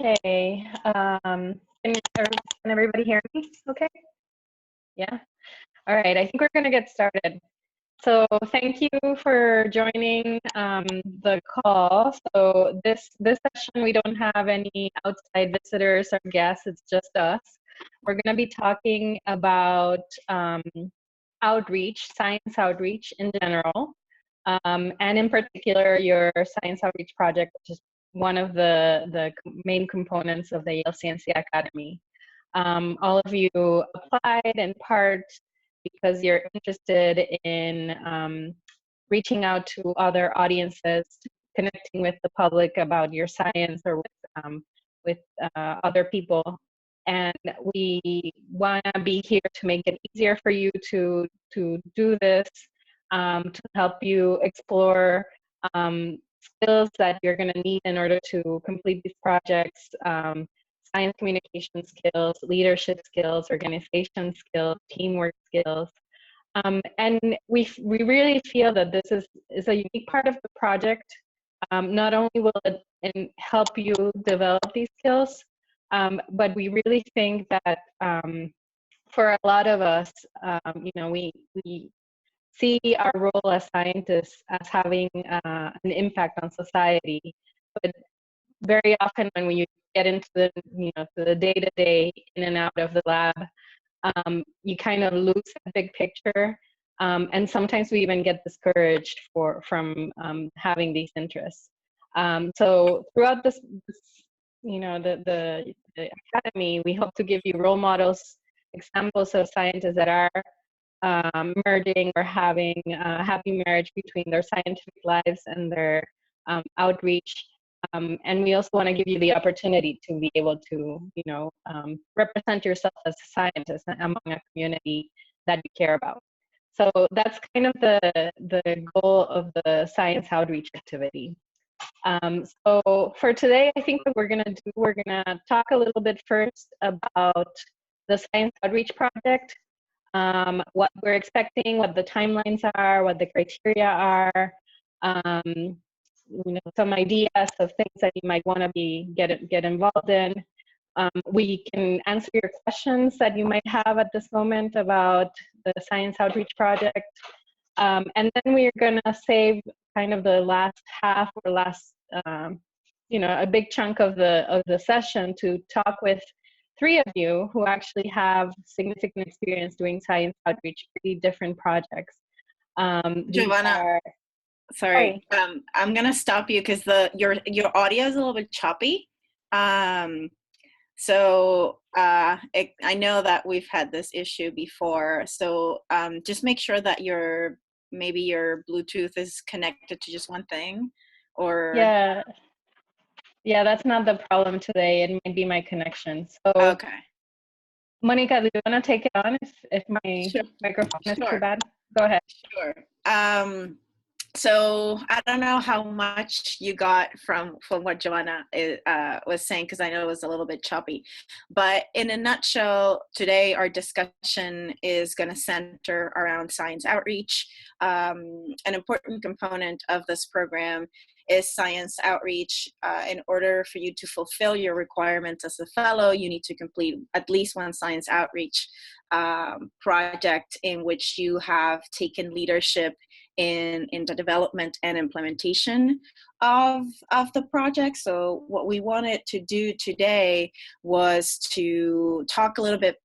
Okay. Can everybody hear me? Okay. Yeah. All right. I think we're going to get started. So thank you for joining the call. So this session, we don't have any outside visitors or guests. It's just us. We're going to be talking about outreach, science outreach in general, and in particular your science outreach project, which is one of the main components of the Yale Ciencia Academy. All of you applied in part because you're interested in reaching out to other audiences, connecting with the public about your science or with other people. And we want to be here to make it easier for you to do this, to help you explore skills that you're going to need in order to complete these projects, science communication skills, leadership skills, organization skills, teamwork skills. And we really feel that this is a unique part of the project. Not only will it help you develop these skills, but we really think that for a lot of us, we see our role as scientists as having an impact on society. But very often when you get into the day-to-day in and out of the lab, you kind of lose the big picture. And sometimes we even get discouraged from having these interests. So throughout this the academy, we hope to give you role models, examples of scientists that are merging or having a happy marriage between their scientific lives and their outreach. And we also want to give you the opportunity to be able to, represent yourself as a scientist among a community that you care about. So that's kind of the goal of the science outreach activity. So for today, I think what we're going to talk a little bit first about the science outreach project, what we're expecting, what the timelines are, what the criteria are, some ideas of things that you might want to get involved in. We can answer your questions that you might have at this moment about the Science Outreach Project. And then we're going to save kind of the last half or a big chunk of the session to talk with three of you who actually have significant experience doing science outreach, 3 different projects. Giovanna, sorry. I'm gonna stop you because your audio is a little bit choppy. So I know that we've had this issue before. So just make sure that maybe your Bluetooth is connected to just one thing, or yeah, that's not the problem today. It might be my connection. So okay. Monica, do you want to take it on if my microphone is too bad? Go ahead. Sure. So I don't know how much you got from what Joanna was saying, because I know it was a little bit choppy. But in a nutshell, today our discussion is going to center around science outreach. An important component of this program is science outreach. In order for you to fulfill your requirements as a fellow, you need to complete at least one science outreach project in which you have taken leadership in the development and implementation of the project. So what we wanted to do today was to talk a little bit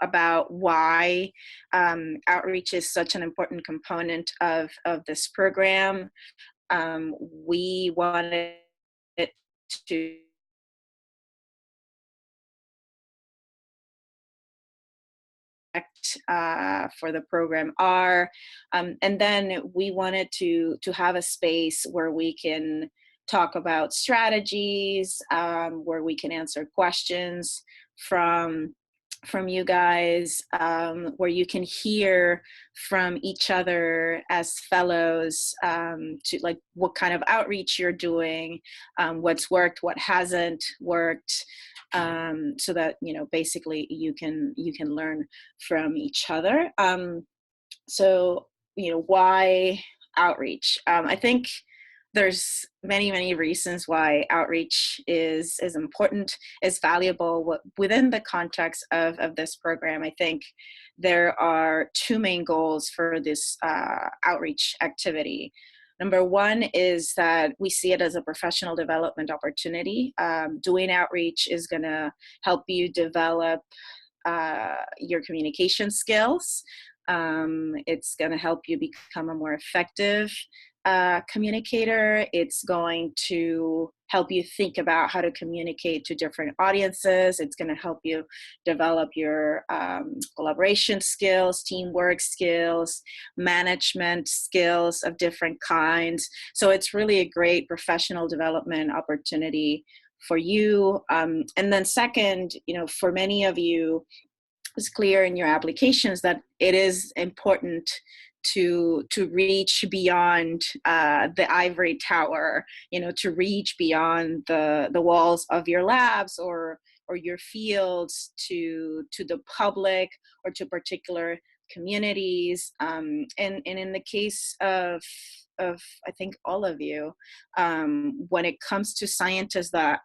about why outreach is such an important component of this program. We wanted to for the program are, and then we wanted to have a space where we can talk about strategies, where we can answer questions from you guys, where you can hear from each other as fellows, to like what kind of outreach you're doing, what's worked, what hasn't worked, so that basically you can learn from each other. So why outreach? I think there's many reasons why outreach is important, is valuable within the context of this program. I think there are two main goals for this outreach activity. Number one is that we see it as a professional development opportunity. Doing outreach is going to help you develop your communication skills. It's going to help you become a more effective communicator. It's going to help you think about how to communicate to different audiences. It's going to help you develop your collaboration skills, teamwork skills, management skills of different kinds. So it's really a great professional development opportunity for you. And then second, for many of you, it's clear in your applications that it is important to reach beyond the ivory tower, to reach beyond the walls of your labs or your fields to the public or to particular communities. And in the case of I think all of you, when it comes to scientists that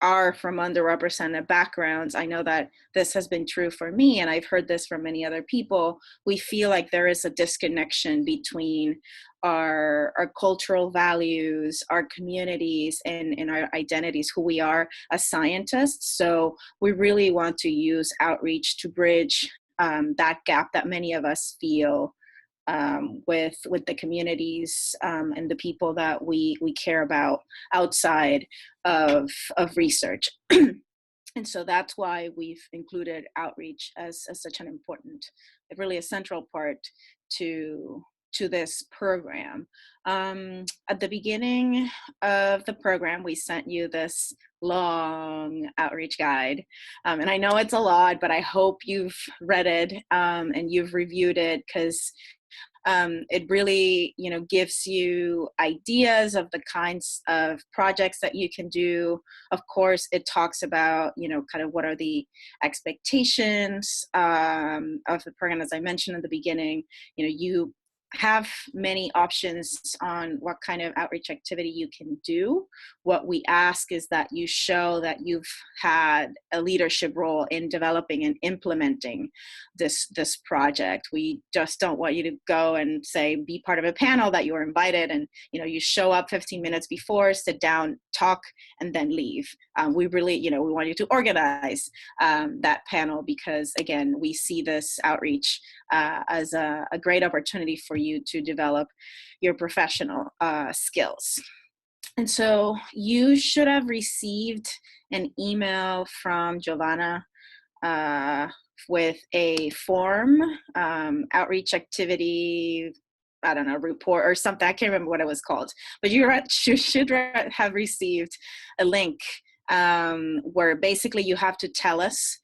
are from underrepresented backgrounds, I know that this has been true for me, and I've heard this from many other people. We feel like there is a disconnection between our cultural values, our communities, and our identities, who we are as scientists. So we really want to use outreach to bridge that gap that many of us feel with the communities and the people that we care about outside of research. And so that's why we've included outreach as such an important, really a central part to this program. At the beginning of the program, we sent you this long outreach guide. And I know it's a lot, but I hope you've read it and you've reviewed it, because it really, gives you ideas of the kinds of projects that you can do. Of course, it talks about, kind of what are the expectations of the program. As I mentioned in the beginning, you have many options on what kind of outreach activity you can do. What we ask is that you show that you've had a leadership role in developing and implementing this project. We just don't want you to go and say, be part of a panel that you were invited and, you show up 15 minutes before, sit down, talk, and then leave. We really, we want you to organize that panel, because again, we see this outreach as a great opportunity for you to develop your professional skills. And so you should have received an email from Giovanna with a form, outreach activity, I don't know, report or something. I can't remember what it was called, but you should have received a link where basically you have to tell us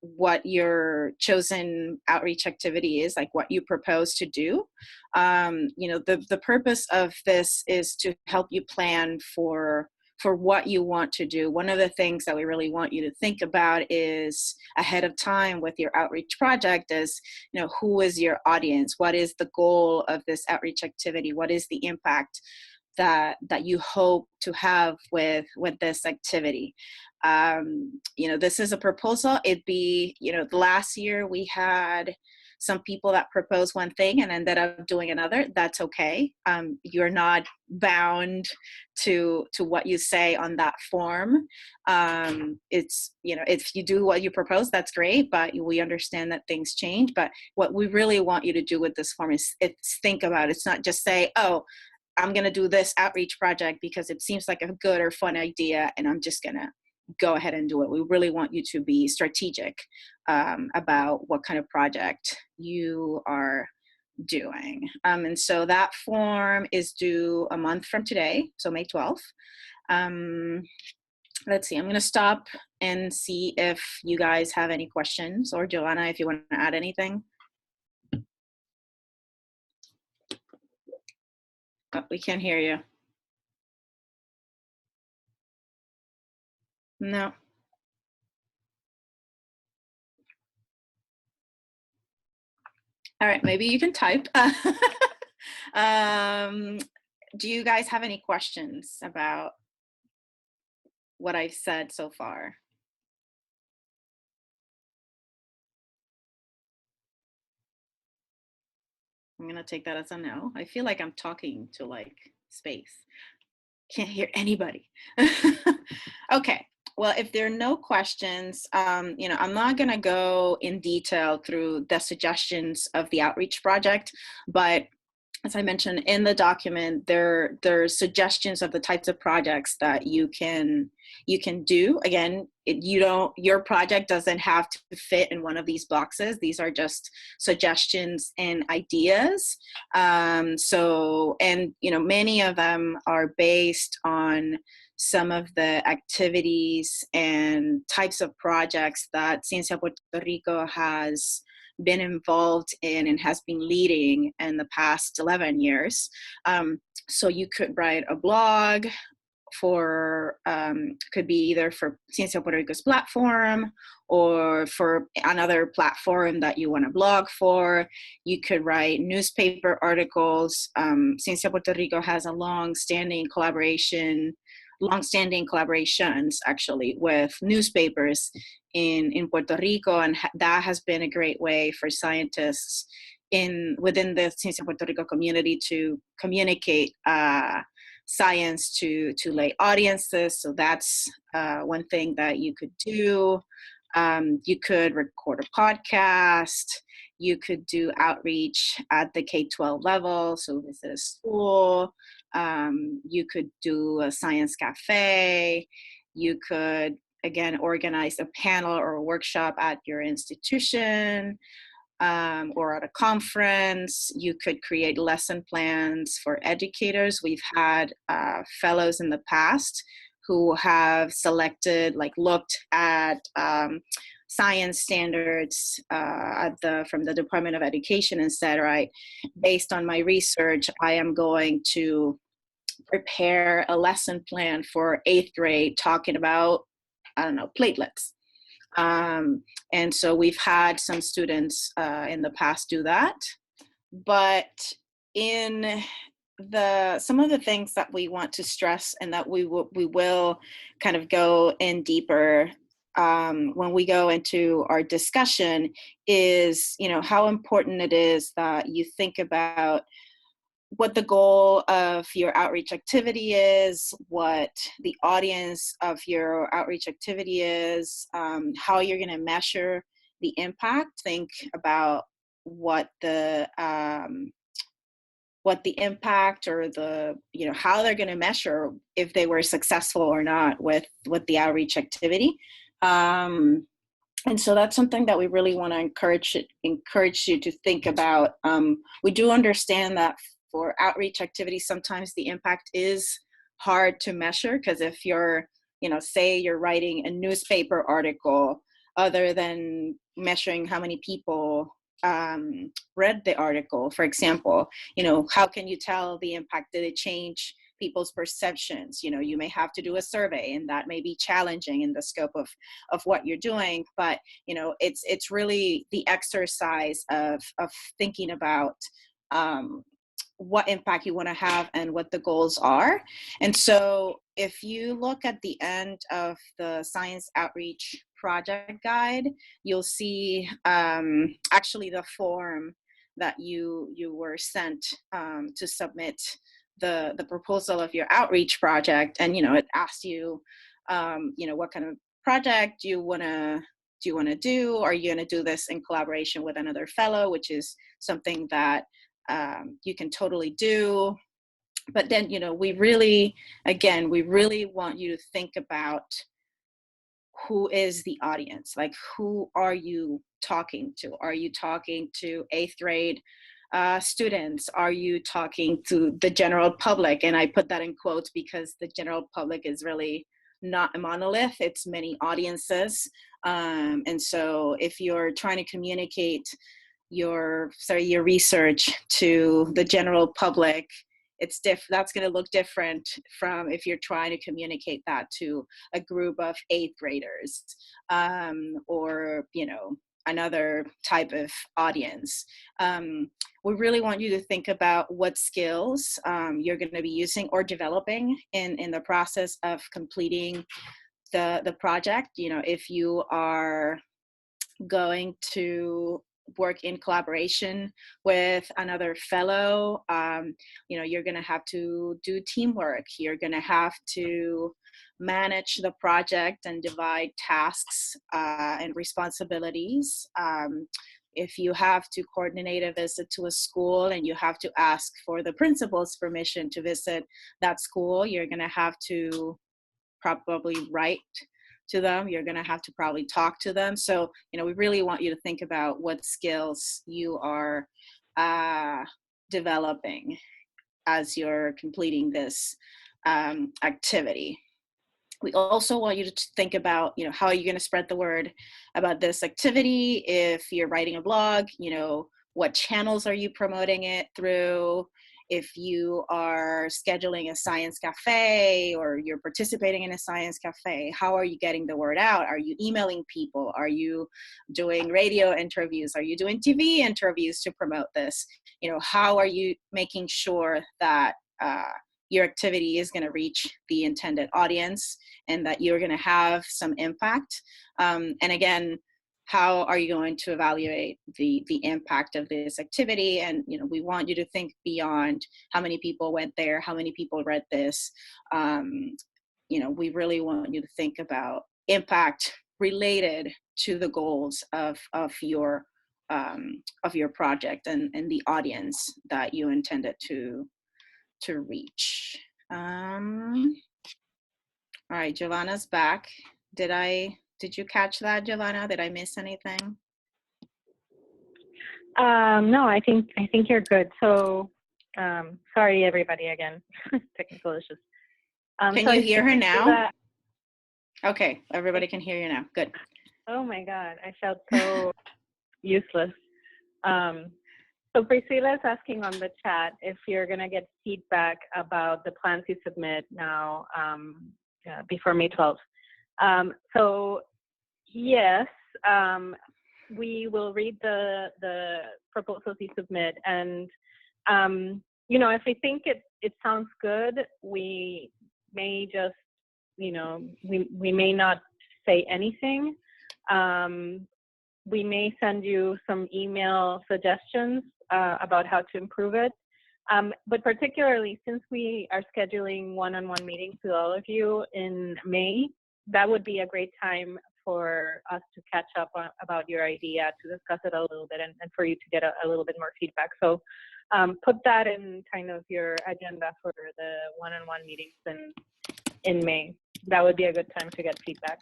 what your chosen outreach activity is, like what you propose to do. The purpose of this is to help you plan for what you want to do. One of the things that we really want you to think about is ahead of time with your outreach project is, who is your audience? What is the goal of this outreach activity? What is the impact that you hope to have with this activity? This is a proposal. It'd be, last year we had some people that proposed one thing and ended up doing another. That's okay. You're not bound to what you say on that form. It's, if you do what you propose, that's great, but we understand that things change. But what we really want you to do with this form is think about it. It's not just say, oh, I'm going to do this outreach project because it seems like a good or fun idea, and I'm just going to go ahead and do it. We really want you to be strategic about what kind of project you are doing. And so that form is due a month from today, so May 12th. Let's see, I'm going to stop and see if you guys have any questions, or Joanna, if you want to add anything. Oh, we can't hear you. No. All right, maybe you can type. do you guys have any questions about what I've said so far? I'm gonna take that as a no. I feel like I'm talking to like space. Can't hear anybody. Okay. Well, if there are no questions, I'm not going to go in detail through the suggestions of the outreach project, but as I mentioned in the document, there's suggestions of the types of projects that you can do. Again, your project doesn't have to fit in one of these boxes. These are just suggestions and ideas. Many of them are based on some of the activities and types of projects that Ciencia Puerto Rico has been involved in and has been leading in the past 11 years. So you could write a blog could be either for Ciencia Puerto Rico's platform or for another platform that you want to blog for. You could write newspaper articles. Ciencia Puerto Rico has a long-standing collaborations actually with newspapers in Puerto Rico, and that has been a great way for scientists within the Ciencia Puerto Rico community to communicate science to lay audiences. So that's one thing that you could do. You could record a podcast. You could do outreach at the K-12 level, so visit a school. You could do a science cafe. You could, again, organize a panel or a workshop at your institution. Or at a conference. You could create lesson plans for educators. We've had fellows in the past who have looked at science standards from the Department of Education and said, right, based on my research, I am going to prepare a lesson plan for 8th grade talking about, platelets. And so we've had some students in the past do that. But in some of the things that we want to stress and that we will kind of go in deeper when we go into our discussion is, how important it is that you think about what the goal of your outreach activity is, what the audience of your outreach activity is, how you're going to measure the impact. Think about what the impact or how they're going to measure if they were successful or not with the outreach activity. And so that's something that we really want to encourage you to think about. We do understand that for outreach activities, sometimes the impact is hard to measure, because if you're, say you're writing a newspaper article, other than measuring how many people read the article, for example, how can you tell the impact? Did it change people's perceptions? You may have to do a survey, and that may be challenging in the scope of what you're doing. But it's really the exercise of thinking about what impact you want to have and what the goals are. And so if you look at the end of the Science Outreach Project Guide, you'll see actually the form that you were sent to submit the proposal of your outreach project. And, it asks you, what kind of project do you want to do? Are you going to do this in collaboration with another fellow, which is something that you can totally do. But then, we really want you to think about who is the audience? Like, who are you talking to? Are you talking to 8th grade students? Are you talking to the general public? And I put that in quotes because the general public is really not a monolith. It's many audiences. And so if you're trying to communicate your research to the general public, that's going to look different from if you're trying to communicate that to a group of 8th graders, or another type of audience. We really want you to think about what skills you're going to be using or developing in the process of completing the project. You know, if you are going to work in collaboration with another fellow, you know, you're going to have to do teamwork. You're going to have to manage the project and divide tasks and responsibilities. If you have to coordinate a visit to a school and you have to ask for the principal's permission to visit that school, you're going to have to probably write to them. You're going to have to probably talk to them. So, you know, we really want you to think about what skills you are developing as you're completing this activity. We also want you to think about, you know, how are you going to spread the word about this activity? If you're writing a blog, you know, what channels are you promoting it through? If you are scheduling a science cafe or you're participating in a science cafe, how are you getting the word out? Are you emailing people? Are you doing radio interviews? Are you doing TV interviews to promote this? You know, how are you making sure that your activity is going to reach the intended audience and that you're going to have some impact? And again, how are you going to evaluate the impact of this activity? And, you know, we want you to think beyond how many people went there, how many people read this. You know, we really want you to think about impact related to the goals of your project and the audience that you intended to reach. All right, Giovanna's back. Did you catch that, Giovanna? Did I miss anything? No, I think you're good. So, sorry everybody again, technical issues. Can you hear her now? Okay, everybody can hear you now. Good. Oh my God, I felt so useless. So Priscilla is asking on the chat if you're going to get feedback about the plans you submit now before May 12th. So yes, we will read the proposals you submit, and you know, if we think it sounds good, we may just, you know, we may not say anything. We may send you some email suggestions about how to improve it. But particularly since we are scheduling one-on-one meetings with all of you in May, that would be a great time for us to catch up about your idea, to discuss it a little bit, and for you to get a little bit more feedback. So put that in kind of your agenda for the one-on-one meetings in May. That would be a good time to get feedback.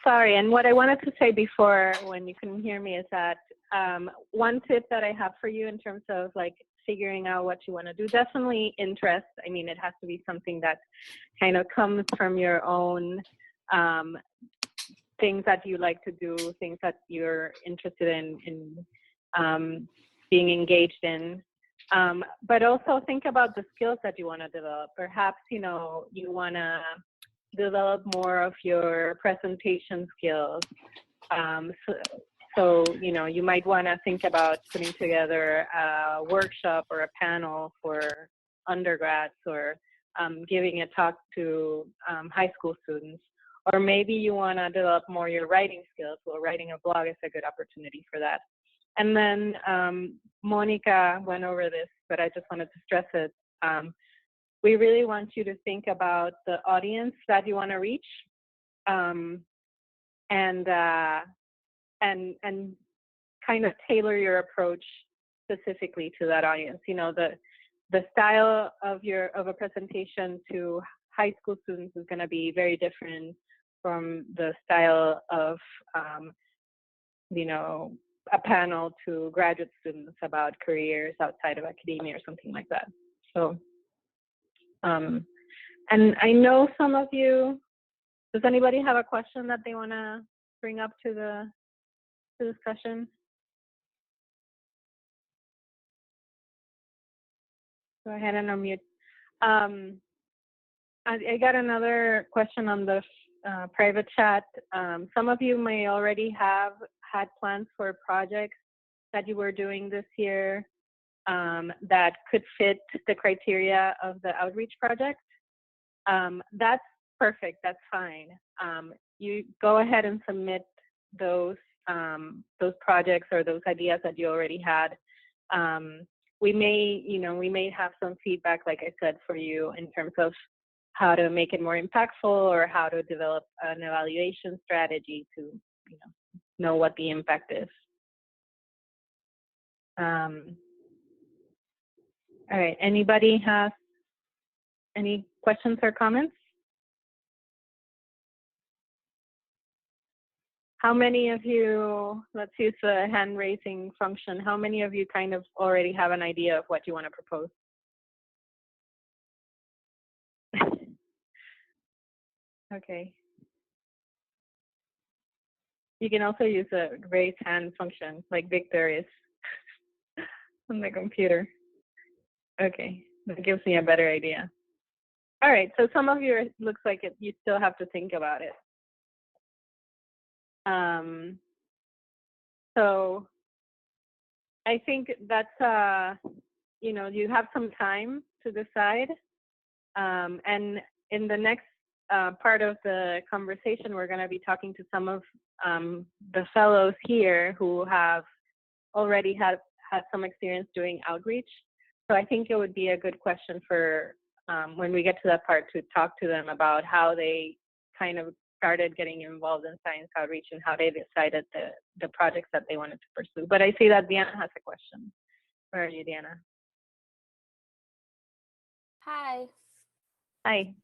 Sorry, and what I wanted to say before when you couldn't hear me is that one tip that I have for you in terms of like figuring out what you want to do, definitely interest. I mean, it has to be something that kind of comes from your own things that you like to do, things that you're interested in being engaged in. But also think about the skills that you want to develop. Perhaps, you know, you want to develop more of your presentation skills. So, you know, you might want to think about putting together a workshop or a panel for undergrads, or giving a talk to high school students. Or maybe you want to develop more your writing skills. Well, writing a blog is a good opportunity for that. And then Monica went over this, but I just wanted to stress it. We really want you to think about the audience that you want to reach, and kind of tailor your approach specifically to that audience. You know, the style of a presentation to high school students is going to be very different from the style of you know, a panel to graduate students about careers outside of academia or something like that. So. And I know some of you, does anybody have a question that they want to bring up to the discussion? Go ahead and unmute. I got another question on the private chat. Some of you may already have had plans for projects that you were doing this year that could fit the criteria of the outreach project. That's perfect, that's fine. You go ahead and submit those projects or those ideas that you already had. We may have some feedback, like I said, for you in terms of how to make it more impactful or how to develop an evaluation strategy to know what the impact is. All right, anybody has any questions or comments? How many of you, let's use the hand raising function, how many of you kind of already have an idea of what you want to propose? Okay. You can also use a raise hand function like Victor is on the computer. Okay, that gives me a better idea. All right, so some of you, it looks like you still have to think about it. So I think that's, you have some time to decide. And in the next part of the conversation, we're going to be talking to some of the fellows here who have already had some experience doing outreach. So I think it would be a good question for when we get to that part to talk to them about how they kind of started getting involved in science outreach and how they decided the projects that they wanted to pursue. But I see that Diana has a question. Where are you, Diana? Hi. Hi.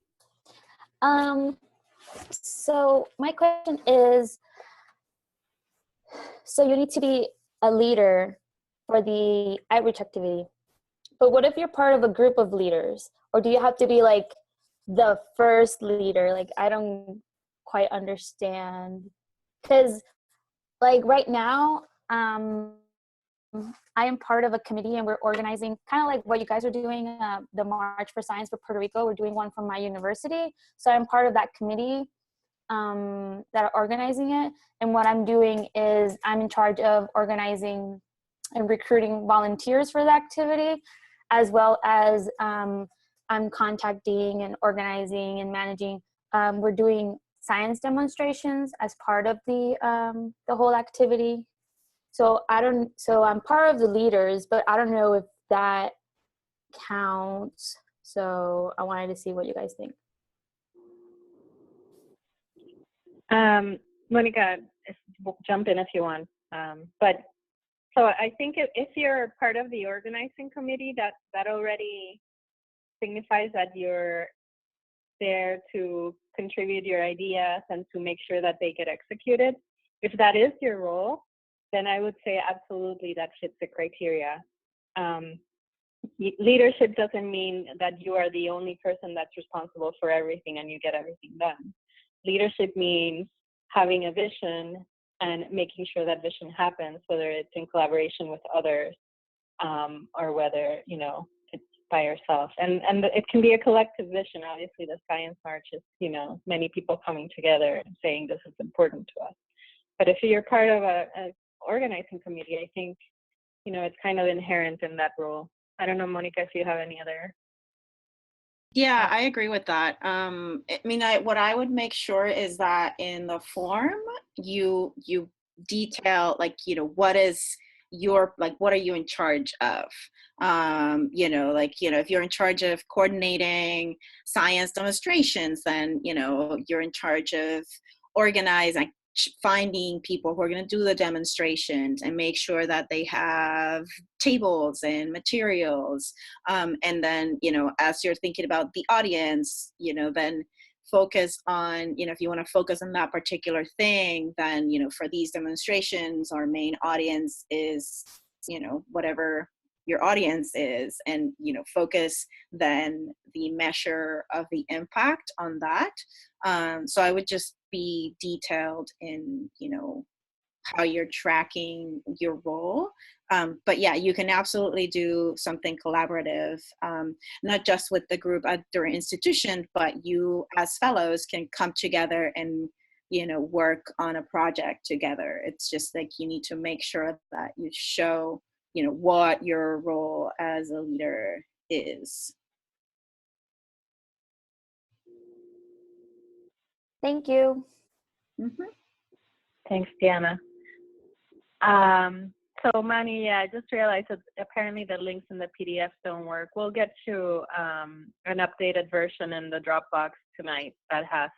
So my question is, so you need to be a leader for the outreach activity, but what if you're part of a group of leaders, or do you have to be like the first leader? Like, I don't quite understand, because like right now, I am part of a committee and we're organizing kind of like what you guys are doing, the March for Science for Puerto Rico. We're doing one from my university. So I'm part of that committee that are organizing it. And what I'm doing is I'm in charge of organizing and recruiting volunteers for the activity, as well as I'm contacting and organizing and managing. We're doing science demonstrations as part of the whole activity. So I'm part of the leaders, but I don't know if that counts. So I wanted to see what you guys think. Monica, jump in if you want. But so I think if you're part of the organizing committee, that already signifies that you're there to contribute your ideas and to make sure that they get executed. If that is your role, then I would say absolutely that fits the criteria. Leadership doesn't mean that you are the only person that's responsible for everything and you get everything done. Leadership means having a vision and making sure that vision happens, whether it's in collaboration with others or whether, it's by yourself. And it can be a collective vision. Obviously, the Science March is, many people coming together and saying this is important to us. But if you're part of a organizing committee, I think, it's kind of inherent in that role. I don't know, Monica, if you have any other. Yeah, I agree with that. What I would make sure is that in the form, you detail, what is what are you in charge of? If you're in charge of coordinating science demonstrations, then, you're in charge of organizing, finding people who are going to do the demonstrations and make sure that they have tables and materials. And then, as you're thinking about the audience, then focus on, if you want to focus on that particular thing, then, for these demonstrations, our main audience is, whatever your audience is, and, focus then the measure of the impact on that. So I would just be detailed in, how you're tracking your role. But yeah, you can absolutely do something collaborative, not just with the group at your institution, but you as fellows can come together and, you know, work on a project together. It's just like you need to make sure that you show, you know, what your role as a leader is. Thank you. Mm-hmm. Thanks, Diana. So Manny, yeah, I just realized that apparently the links in the PDF don't work. We'll get you an updated version in the Dropbox tonight that has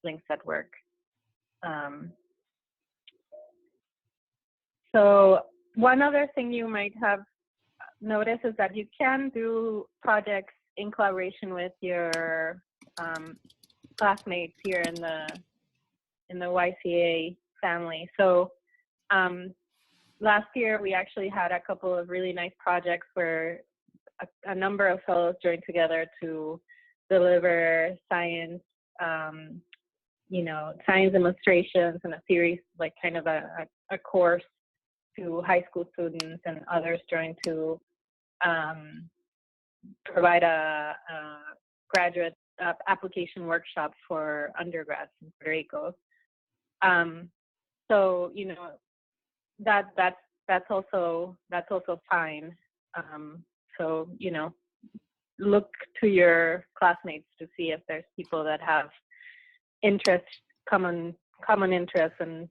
links that work. So one other thing you might have noticed is that you can do projects in collaboration with your classmates here in the YCA family. So last year we actually had a couple of really nice projects where a number of fellows joined together to deliver science, you know, science demonstrations and a series, like kind of a course to high school students, and others joined to provide a graduate application workshop for undergrads in Puerto Rico. So, you know, that's also fine. So, you know, look to your classmates to see if there's people that have interests, common interests, and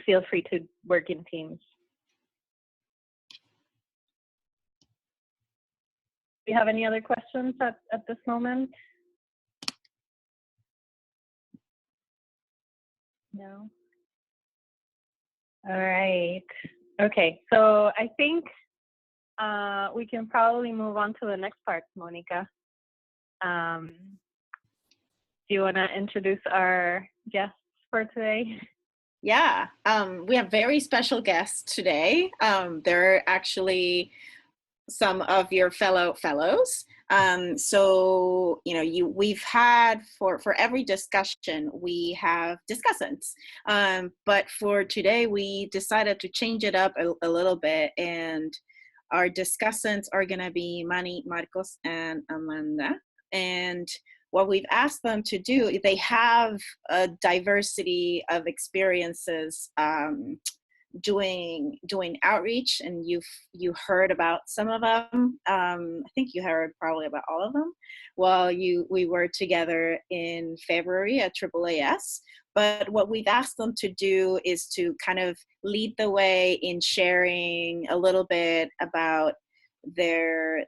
feel free to work in teams. Do you have any other questions at this moment? No? All right. Okay, so I think we can probably move on to the next part, Monica. Do you want to introduce our guests for today? Yeah, we have very special guests today. They're actually some of your fellows. So, you know, we've had for every discussion, we have discussants. But for today, we decided to change it up a little bit, and our discussants are going to be Manny, Marcos, and Amanda. And what we've asked them to do, they have a diversity of experiences doing outreach, and you heard about some of them. I think you heard probably about all of them while we were together in February at AAAS. But what we've asked them to do is to kind of lead the way in sharing a little bit about their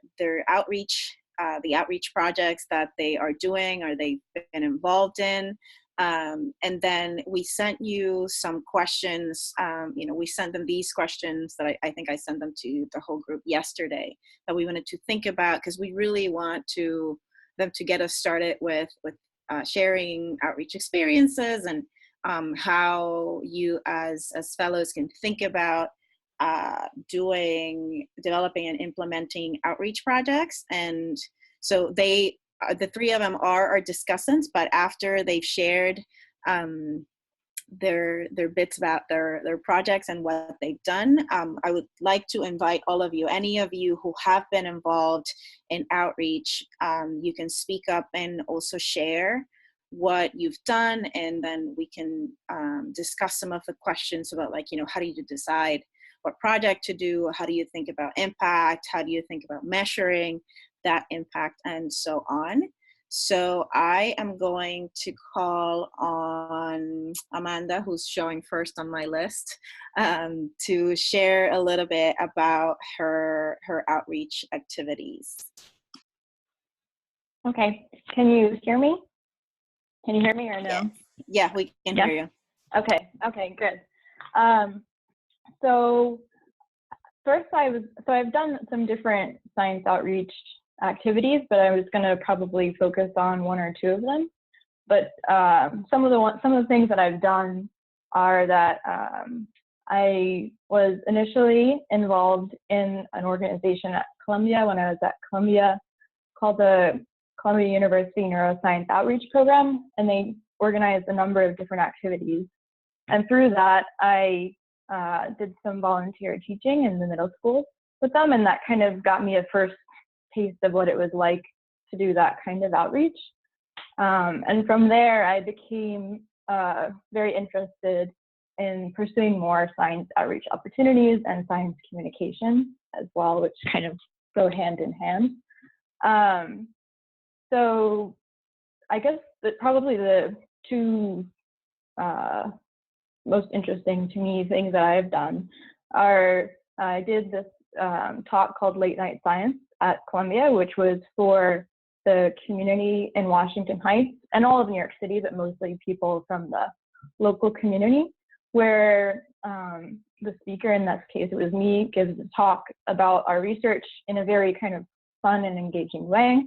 outreach, the outreach projects that they are doing or they've been involved in. And then we sent you some questions. You know, we sent them these questions that I think I sent them to the whole group yesterday that we wanted to think about, because we really want them to get us started with sharing outreach experiences and how you as fellows can think about developing and implementing outreach projects. And so the three of them are our discussants, but after they've shared their bits about their projects and what they've done, I would like to invite all of you, any of you who have been involved in outreach, you can speak up and also share what you've done, and then we can discuss some of the questions about, like, you know, how do you decide what project to do? How do you think about impact? How do you think about measuring that impact, and so on? So I am going to call on Amanda, who's showing first on my list, to share a little bit about her outreach activities. Okay, can you hear me? Can you hear me or no? Yeah, we can hear you. Okay, good. So first I've done some different science outreach activities, but I was going to probably focus on one or two of them. But some of the things that I've done are that I was initially involved in an organization at Columbia when I was at Columbia called the Columbia University Neuroscience Outreach Program, and they organized a number of different activities. And through that, I did some volunteer teaching in the middle school with them, and that kind of got me a first taste of what it was like to do that kind of outreach. And from there, I became very interested in pursuing more science outreach opportunities and science communication as well, which kind of go hand in hand. So I guess that probably the two most interesting to me things that I've done are I did this talk called Late Night Science at Columbia, which was for the community in Washington Heights and all of New York City, but mostly people from the local community, where the speaker, in this case it was me, gives a talk about our research in a very kind of fun and engaging way.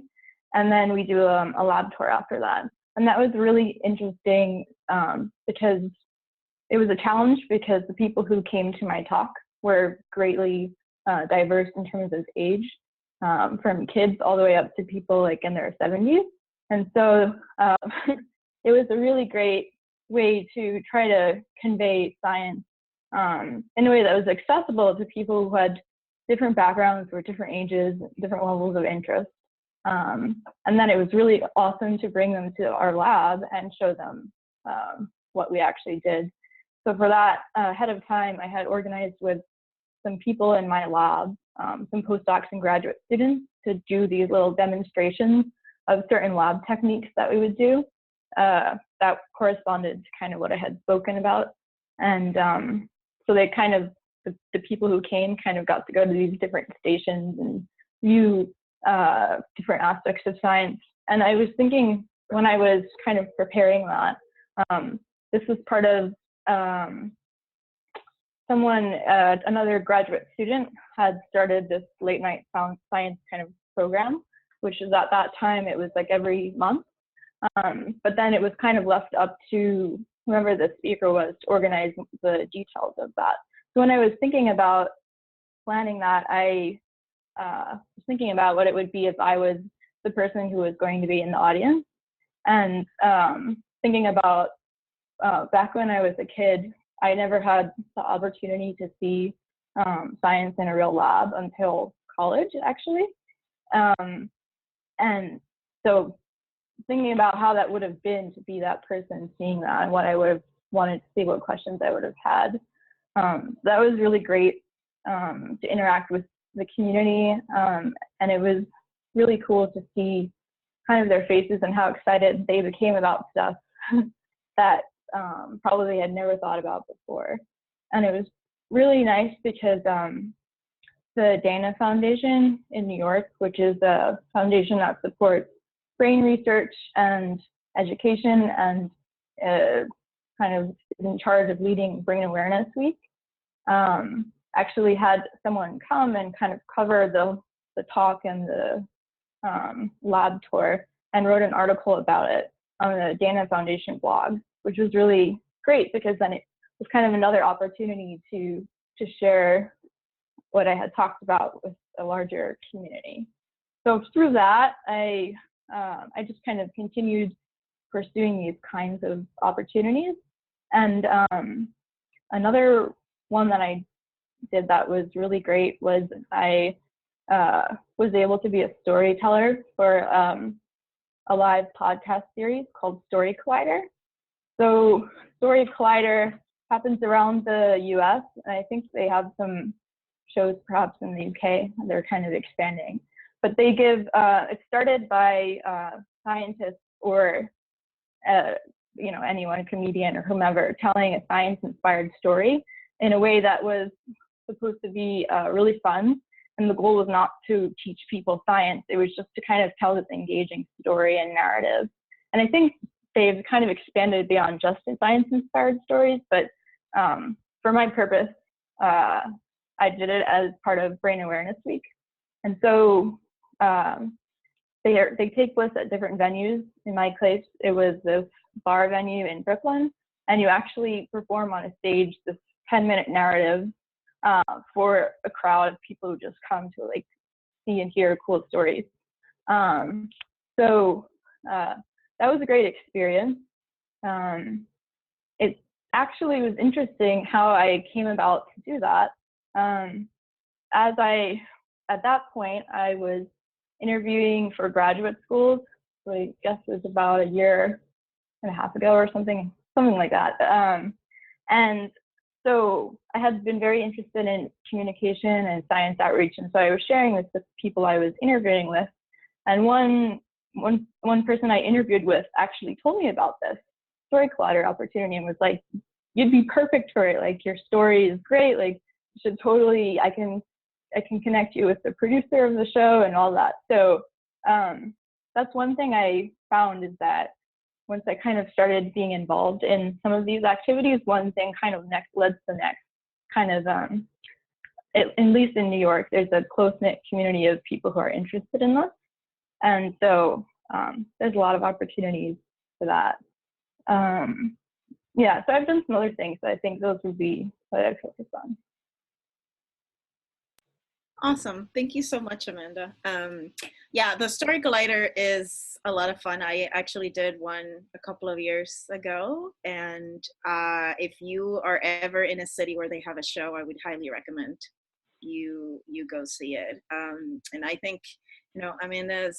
And then we do a lab tour after that. And that was really interesting because it was a challenge, because the people who came to my talk were greatly diverse in terms of age, from kids all the way up to people like in their 70s. And so it was a really great way to try to convey science in a way that was accessible to people who had different backgrounds or different ages, different levels of interest. And then it was really awesome to bring them to our lab and show them what we actually did. So for that, ahead of time, I had organized with some people in my lab, some postdocs and graduate students, to do these little demonstrations of certain lab techniques that we would do that corresponded to kind of what I had spoken about. And so they kind of, the people who came kind of got to go to these different stations and view different aspects of science. And I was thinking, when I was kind of preparing that, this was part of another graduate student had started this late night science kind of program, which is at that time, it was like every month. But then it was kind of left up to whoever the speaker was to organize the details of that. So when I was thinking about planning that, I was thinking about what it would be if I was the person who was going to be in the audience. And thinking about back when I was a kid, I never had the opportunity to see science in a real lab until college, actually. And so thinking about how that would have been to be that person seeing that, and what I would have wanted to see, what questions I would have had, that was really great to interact with the community. And it was really cool to see kind of their faces and how excited they became about stuff that probably they had never thought about before. And it was really nice because the Dana Foundation in New York, which is a foundation that supports brain research and education, and kind of is in charge of leading Brain Awareness Week, actually had someone come and kind of cover the talk and the lab tour, and wrote an article about it on the Dana Foundation blog, which was really great, because then it was kind of another opportunity to share what I had talked about with a larger community. So through that, I just kind of continued pursuing these kinds of opportunities. And another one that I did that was really great was I was able to be a storyteller for a live podcast series called Story Collider. So Story Collider happens around the US, and I think they have some shows perhaps in the UK. They're kind of expanding. But they give, it's started by scientists or anyone, a comedian or whomever, telling a science-inspired story in a way that was supposed to be really fun. And the goal was not to teach people science. It was just to kind of tell this engaging story and narrative. And I think they've kind of expanded beyond just science-inspired stories. But for my purpose, I did it as part of Brain Awareness Week. And so they take place at different venues. In my case, it was this bar venue in Brooklyn, and you actually perform on a stage this 10-minute narrative for a crowd of people who just come to like see and hear cool stories. So that was a great experience. actually was interesting how I came about to do that. At that point, I was interviewing for graduate schools. So I guess it was about a year and a half ago or something like that. And so I had been very interested in communication and science outreach, and so I was sharing this with people I was interviewing with. And one person I interviewed with actually told me about this story collider opportunity and was like, "You'd be perfect for it. Like, your story is great. Like, you should totally. I can connect you with the producer of the show and all that." So that's one thing I found, is that once I kind of started being involved in some of these activities, one thing kind of led to the next. Kind of, at least in New York, there's a close-knit community of people who are interested in this. And so there's a lot of opportunities for that. Yeah, so I've done some other things, but I think those would be what I'd focus on. Awesome. Thank you so much, Amanda. Yeah, the Story Collider is a lot of fun. I actually did one a couple of years ago. And if you are ever in a city where they have a show, I would highly recommend you go see it. And I think, you know, Amanda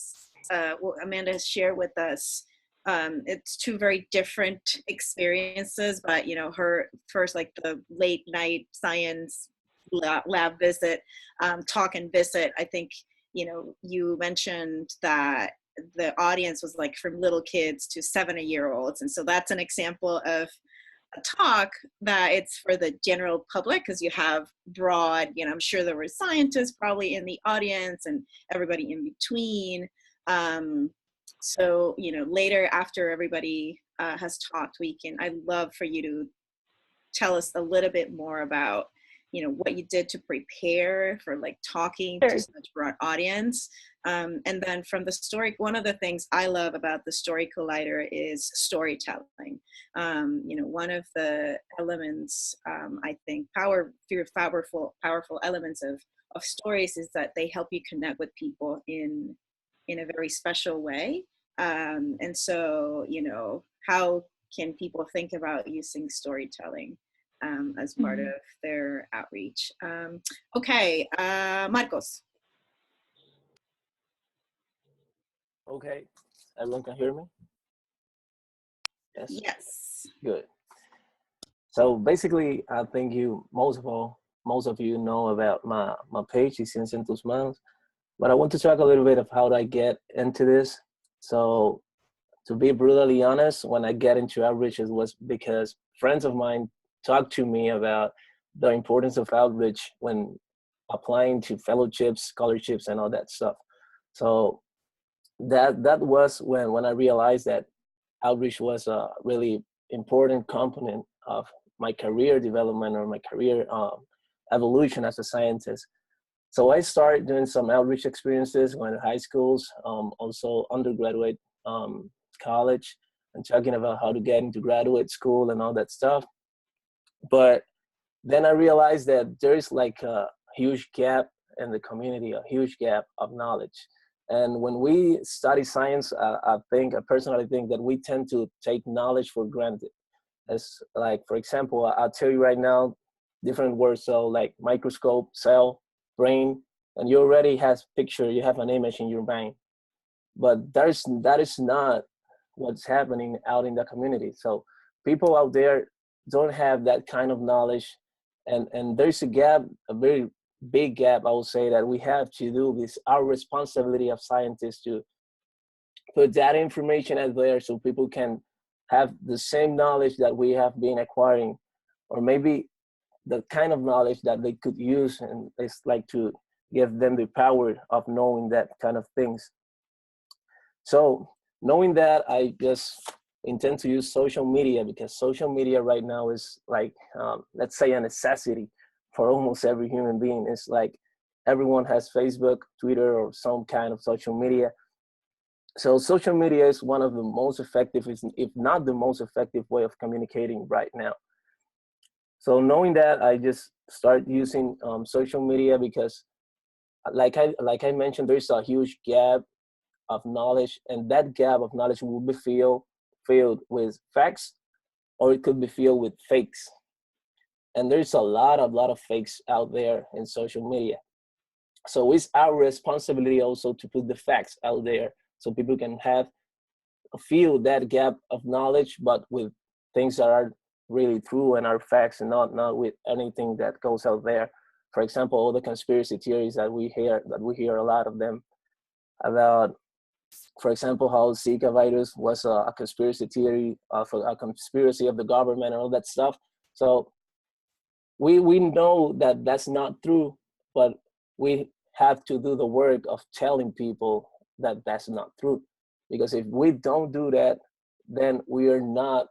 has shared with us, it's two very different experiences, but, you know, her first, like the late night science lab visit, talk and visit. I think, you know, you mentioned that the audience was like from little kids to 70-year-olds. And so that's an example of a talk that it's for the general public, because you have broad, you know, I'm sure there were scientists probably in the audience and everybody in between. So, you know, later after everybody has talked, I'd love for you to tell us a little bit more about, you know, what you did to prepare for like talking to such broad audience. And then from the story, one of the things I love about the Story Collider is storytelling. You know, one of the elements, I think, powerful elements of stories is that they help you connect with people in a very special way. And so, you know, how can people think about using storytelling as part of their outreach? Okay, Marcos. Okay, everyone can hear me? Yes. Yes. Good. So basically, I think most of you know about my page, Ciencia en tus manos, but I want to talk a little bit of how I get into this. So to be brutally honest, when I get into outreach, it was because friends of mine talked to me about the importance of outreach when applying to fellowships, scholarships, and all that stuff. So that was when I realized that outreach was a really important component of my career development or my career evolution as a scientist. So I started doing some outreach experiences, going to high schools, also undergraduate college, and talking about how to get into graduate school and all that stuff. But then I realized that there is like a huge gap in the community, a huge gap of knowledge. And when we study science, I personally think that we tend to take knowledge for granted. As like, for example, I'll tell you right now, different words. So like microscope, cell, brain, and you already have picture, you have an image in your mind. But that is not what's happening out in the community. So people out there don't have that kind of knowledge. And there's a gap, a very big gap, I would say, that we have to do. This our responsibility of scientists to put that information out there so people can have the same knowledge that we have been acquiring, or maybe the kind of knowledge that they could use, and it's like to give them the power of knowing that kind of things. So knowing that, I just intend to use social media, because social media right now is like, let's say, a necessity for almost every human being. It's like everyone has Facebook, Twitter, or some kind of social media. So social media is one of the most effective, if not the most effective way of communicating right now. So knowing that, I just start using social media because like I mentioned, there's a huge gap of knowledge, and that gap of knowledge will be filled with facts or it could be filled with fakes. And there's a lot of fakes out there in social media. So it's our responsibility also to put the facts out there so people can feel that gap of knowledge, but with things that are really true and are facts, and not with anything that goes out there. For example, all the conspiracy theories that we hear a lot of them about, for example, how Zika virus was a conspiracy theory, for a conspiracy of the government and all that stuff. So we know that that's not true, but we have to do the work of telling people that that's not true. Because if we don't do that, then we are not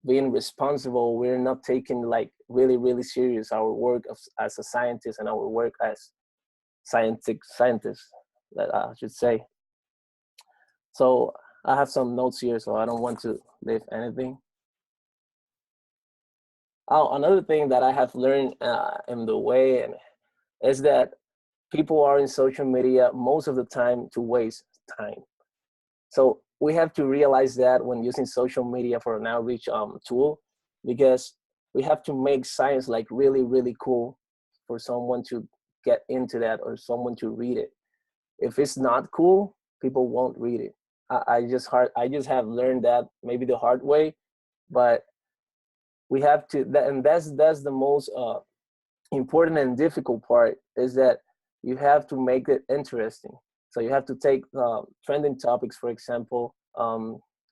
being responsible. We're not taking like really, really serious our work as a scientist and our work as scientists, that I should say. So I have some notes here, so I don't want to leave anything. Oh, another thing that I have learned in the way is that people are in social media most of the time to waste time. So we have to realize that when using social media for an outreach tool, because we have to make science like really, really cool for someone to get into that or someone to read it. If it's not cool, people won't read it. I just have learned that maybe the hard way, but we have to, and that's the most important and difficult part, is that you have to make it interesting. So you have to take trending topics, for example,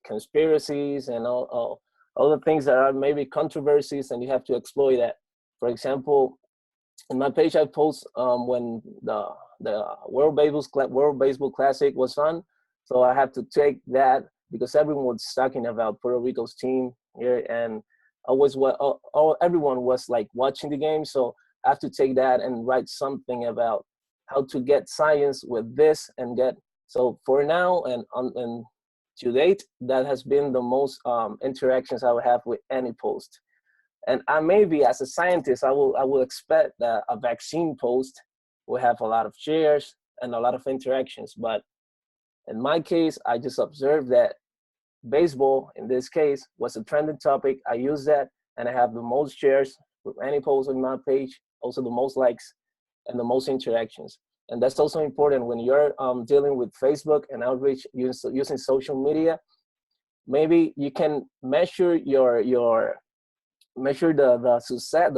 conspiracies and all the things that are maybe controversies, and you have to exploit that. For example, in my page, I post when the World Baseball Classic was on. So I have to take that because everyone was talking about Puerto Rico's team here, and everyone was like watching the game. So I have to take that and write something about how to get science with this and get. So for now and to date, that has been the most interactions I would have with any post. And I maybe as a scientist, I will expect that a vaccine post will have a lot of shares and a lot of interactions. But in my case, I just observed that baseball, in this case, was a trending topic. I use that, and I have the most shares with any post on my page, also the most likes and the most interactions. And that's also important when you're dealing with Facebook and outreach using social media. Maybe you can measure the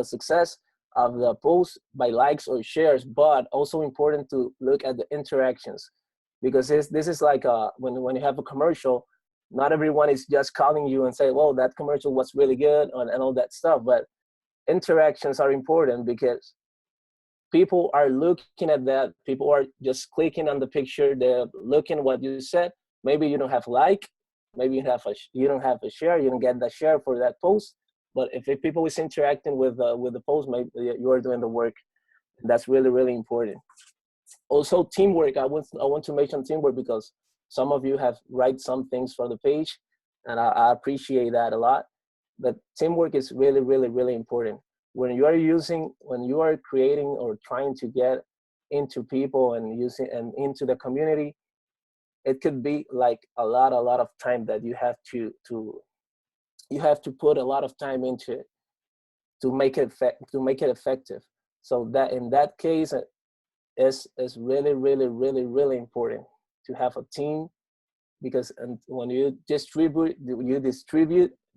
success of the post by likes or shares, but also important to look at the interactions, because this is like when you have a commercial, not everyone is just calling you and say, well, that commercial was really good and all that stuff. But interactions are important because people are looking at that. People are just clicking on the picture. They're looking at what you said. Maybe you don't have like, maybe you don't have a share. You don't get the share for that post. But if people is interacting with the post, maybe you are doing the work. That's really, really important. Also, teamwork. I want to mention teamwork because some of you have write some things for the page, and I appreciate that a lot. But teamwork is really, really, really important. When you are creating or trying to get into people and into the community, it could be like a lot of time that you have to put a lot of time into it to make it effective. So that in that case, is really, really, really, really important to have a team, because when you distribute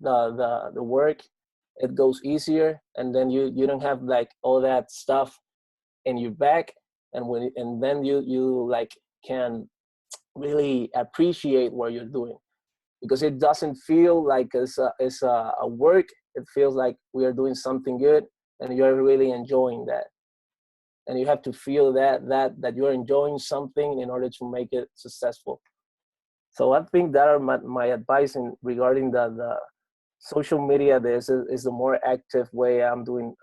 the work, it goes easier, and then you don't have like all that stuff in your back, and then you like can really appreciate what you're doing, because it doesn't feel like it's a work. It feels like we are doing something good, and you're really enjoying that. And you have to feel that you're enjoying something in order to make it successful. So I think that are my advice regarding the social media. This is the more active way I'm doing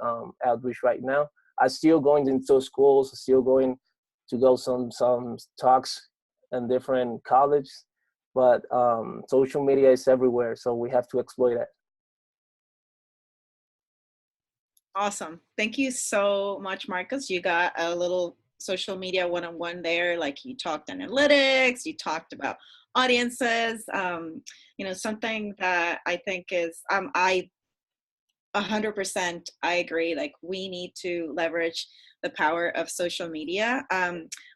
outreach right now. I'm still going into schools, still going to go some talks in different colleges, but social media is everywhere, so we have to exploit it. Awesome. Thank you so much, Marcos. You got a little social media one-on-one there. Like you talked analytics, you talked about audiences. Something that I think is, I 100% I agree. Like we need to leverage the power of social media.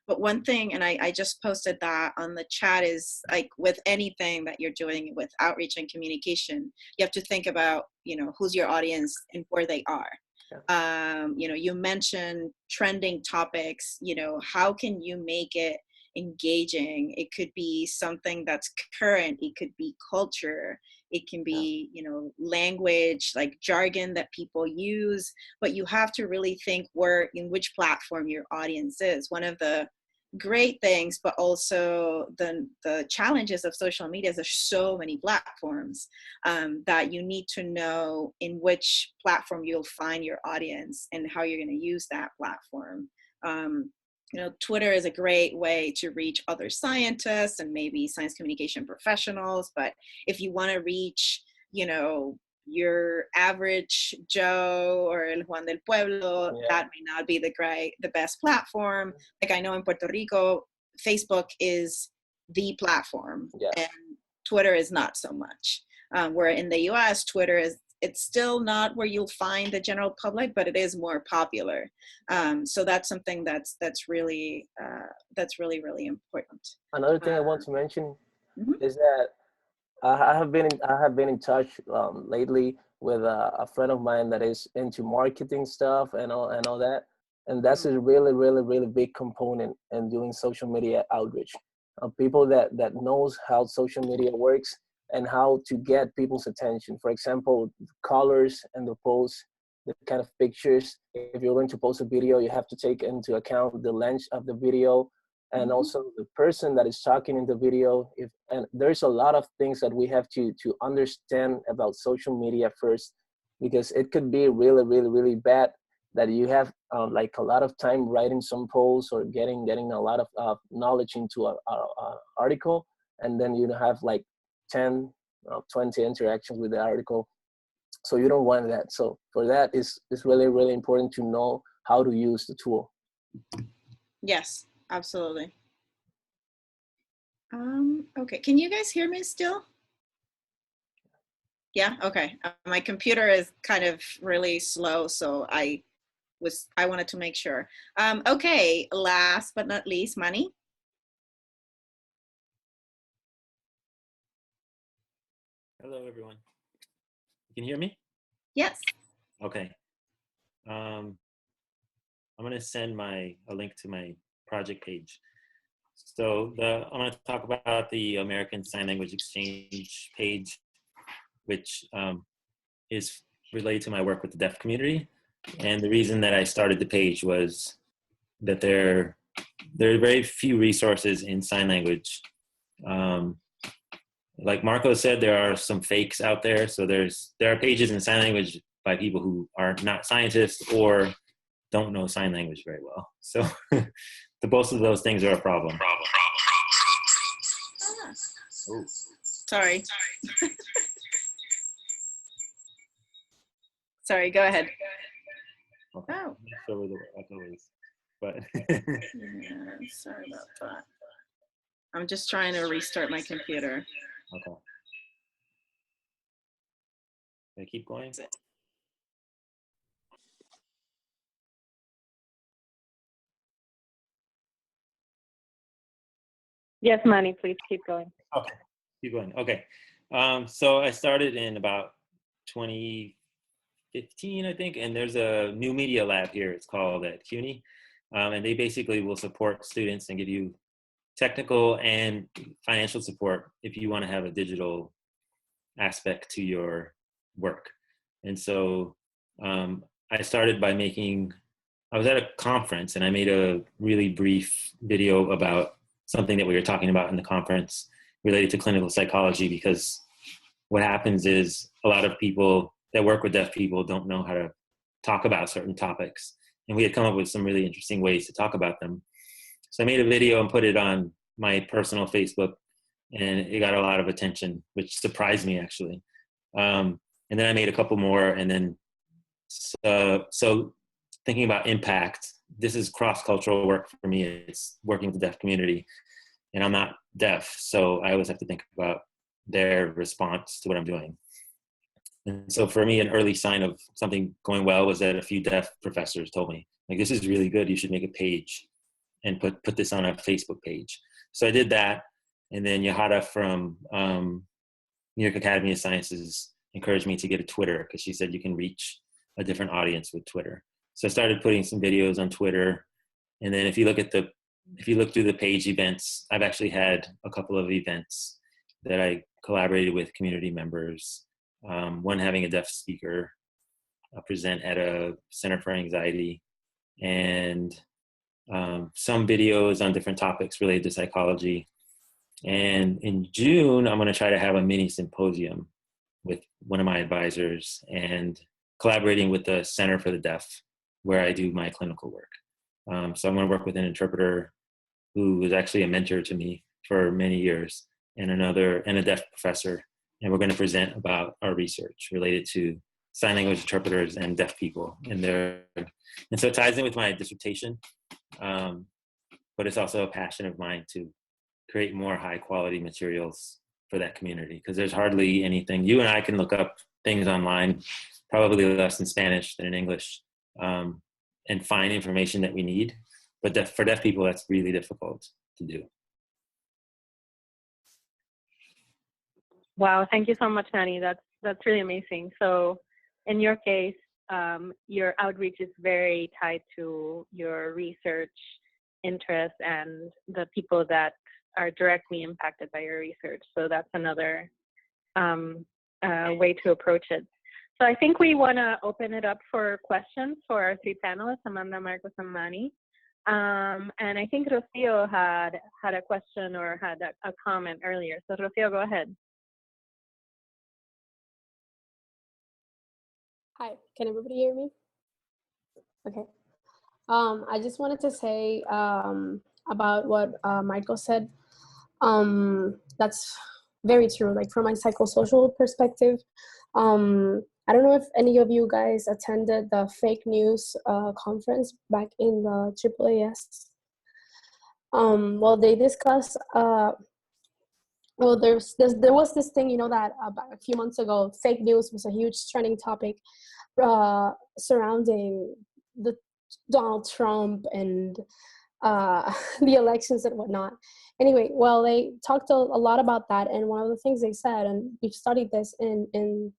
But one thing, and I just posted that on the chat, is like with anything that you're doing with outreach and communication, you have to think about, who's your audience and where they are. Yeah. You mentioned trending topics, how can you make it engaging? It could be something that's current. It could be culture. It can be, language, like jargon that people use, but you have to really think in which platform your audience is. One of the great things, but also the challenges of social media is there's so many platforms that you need to know in which platform you'll find your audience and how you're going to use that platform. Twitter is a great way to reach other scientists and maybe science communication professionals. But if you want to reach, your average Joe or El Juan del Pueblo, yeah, that may not be the best platform. Like I know in Puerto Rico, Facebook is the platform, yeah, and Twitter is not so much. Where in the US, Twitter it's still not where you'll find the general public, but it is more popular. So that's something that's really really important. Another thing I want to mention is that I have been in touch lately with a friend of mine that is into marketing stuff and all that, and that's a really big component in doing social media outreach. People that knows how social media works and how to get people's attention. For example, colors and the posts, the kind of pictures. If you're going to post a video, you have to take into account the length of the video and also the person that is talking in the video. And there's a lot of things that we have to understand about social media first, because it could be really bad that you have like a lot of time writing some posts or getting a lot of knowledge into an article, and then you have like 10, 20 interactions with the article. So you don't want that. So for that, it's really important to know how to use the tool. Yes, absolutely. Okay, can you guys hear me still? Yeah, okay. My computer is kind of really slow, so I wanted to make sure. Okay, last but not least, Manny. Hello, everyone. You can hear me? Yes. Okay. I'm going to send a link to my project page. So I'm going to talk about the American Sign Language Exchange page, which is related to my work with the deaf community. And the reason that I started the page was that there are very few resources in sign language. Like Marco said, there are some fakes out there. So there are pages in sign language by people who are not scientists or don't know sign language very well. So both of those things are a problem. Oh. Sorry. Sorry, go ahead. Okay. Oh. I'm not sure where the echo is, but yeah, sorry about that. I'm just trying to restart my computer. Okay. Can I keep going? Yes, Manny, please keep going. Okay, keep going. Okay. So I started in about 2015, I think, and there's a new media lab here. It's called at CUNY, and they basically will support students and give you technical and financial support if you want to have a digital aspect to your work. And so I started by I was at a conference and I made a really brief video about something that we were talking about in the conference related to clinical psychology, because what happens is a lot of people that work with deaf people don't know how to talk about certain topics. And we had come up with some really interesting ways to talk about them. So I made a video and put it on my personal Facebook, and it got a lot of attention, which surprised me actually. And then I made a couple more, and then so thinking about impact, this is cross-cultural work for me. It's working with the deaf community, and I'm not deaf, so I always have to think about their response to what I'm doing. And so for me, an early sign of something going well was that a few deaf professors told me, like, this is really good, you should make a page and put this on a Facebook page. So I did that, and then Yahara from New York Academy of Sciences encouraged me to get a Twitter, because she said you can reach a different audience with Twitter. So I started putting some videos on Twitter, and then if you look through the page events, I've actually had a couple of events that I collaborated with community members. One having a deaf speaker present at a Center for Anxiety, and some videos on different topics related to psychology. And in June, I'm going to try to have a mini symposium with one of my advisors and collaborating with the Center for the Deaf, where I do my clinical work. So I'm going to work with an interpreter who was actually a mentor to me for many years, and a deaf professor. And we're going to present about our research related to sign language interpreters and deaf people. And so it ties in with my dissertation, but it's also a passion of mine to create more high quality materials for that community, because there's hardly anything. You and I can look up things online, probably less in Spanish than in English, and find information that we need. But for deaf people, that's really difficult to do. Wow, thank you so much, Nani. That's really amazing. So in your case, your outreach is very tied to your research interests and the people that are directly impacted by your research. So that's another way to approach it. So I think we want to open it up for questions for our three panelists, Amanda, Marcos, and Nani. And I think Rocio had a question or had a comment earlier. So Rocio, go ahead. Hi, can everybody hear me? Okay. I just wanted to say about what Michael said. That's very true. Like from my psychosocial perspective, I don't know if any of you guys attended the fake news conference back in the AAAS. Well, they discussed. Well, there was this thing, that about a few months ago, fake news was a huge trending topic surrounding the Donald Trump and the elections and whatnot. Anyway, well, they talked a lot about that, and one of the things they said, and we've studied this in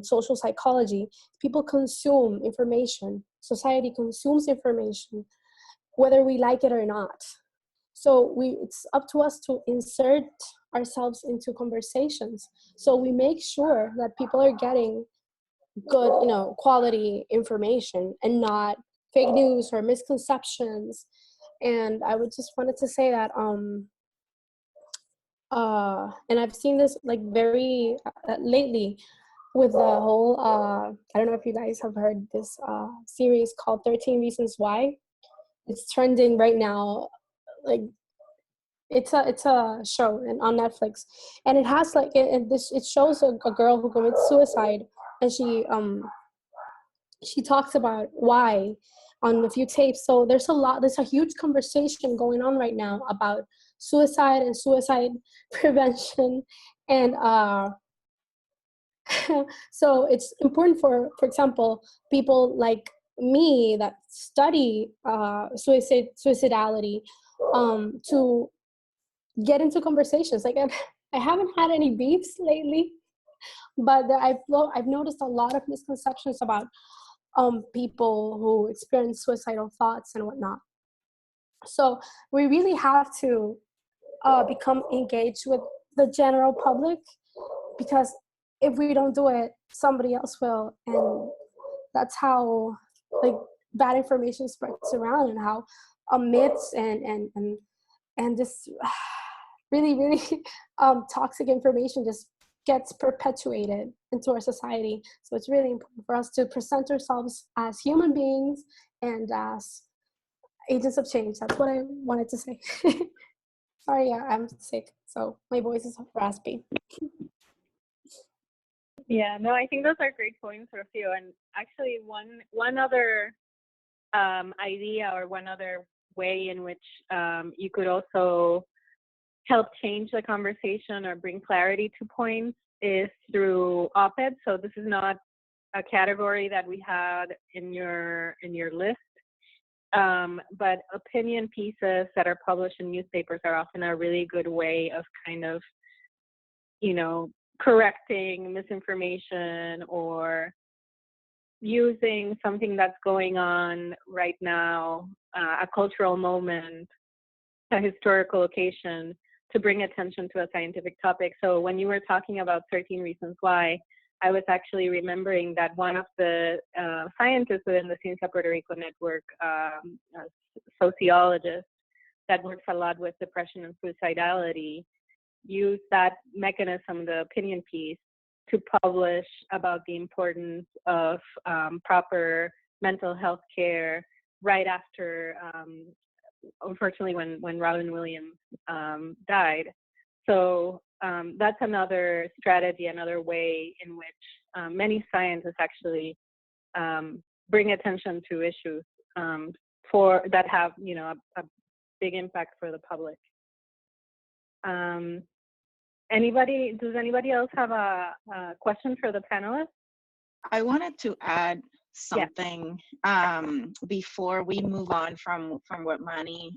social psychology, people consume information. Society consumes information, whether we like it or not. So it's up to us to insert ourselves into conversations. So we make sure that people are getting good, quality information and not fake news or misconceptions. And I would just wanted to say that, and I've seen this like very lately with the whole, I don't know if you guys have heard this series called 13 Reasons Why. It's trending right now. Like it's a show on Netflix, and it has like it shows a girl who commits suicide, and she talks about why on a few tapes. So there's a huge conversation going on right now about suicide and suicide prevention, and so it's important for example, people like me that study suicidality to get into conversations. Like I haven't had any beefs lately, but I've noticed a lot of misconceptions about people who experience suicidal thoughts and whatnot. So we really have to become engaged with the general public, because if we don't do it, somebody else will, and that's how like bad information spreads around, and how myths and just really toxic information just gets perpetuated into our society. So it's really important for us to present ourselves as human beings and as agents of change. That's what I wanted to say. Sorry, I'm sick, so my voice is raspy. Yeah, no, I think those are great points, Rocio. And actually, one other idea or one other way in which you could also help change the conversation or bring clarity to points is through op-eds. So this is not a category that we had in your list, but opinion pieces that are published in newspapers are often a really good way of kind of, correcting misinformation or using something that's going on right now, a cultural moment, a historical occasion, to bring attention to a scientific topic. So when you were talking about 13 Reasons Why, I was actually remembering that one of the scientists within the Ciencia Puerto Rico network, a sociologist that works a lot with depression and suicidality, used that mechanism, the opinion piece, to publish about the importance of proper mental health care right after, unfortunately, when Robin Williams died. So that's another strategy, another way in which many scientists actually bring attention to issues that have, a big impact for the public. Does anybody else have a question for the panelists? I wanted to add something before we move on from what Manny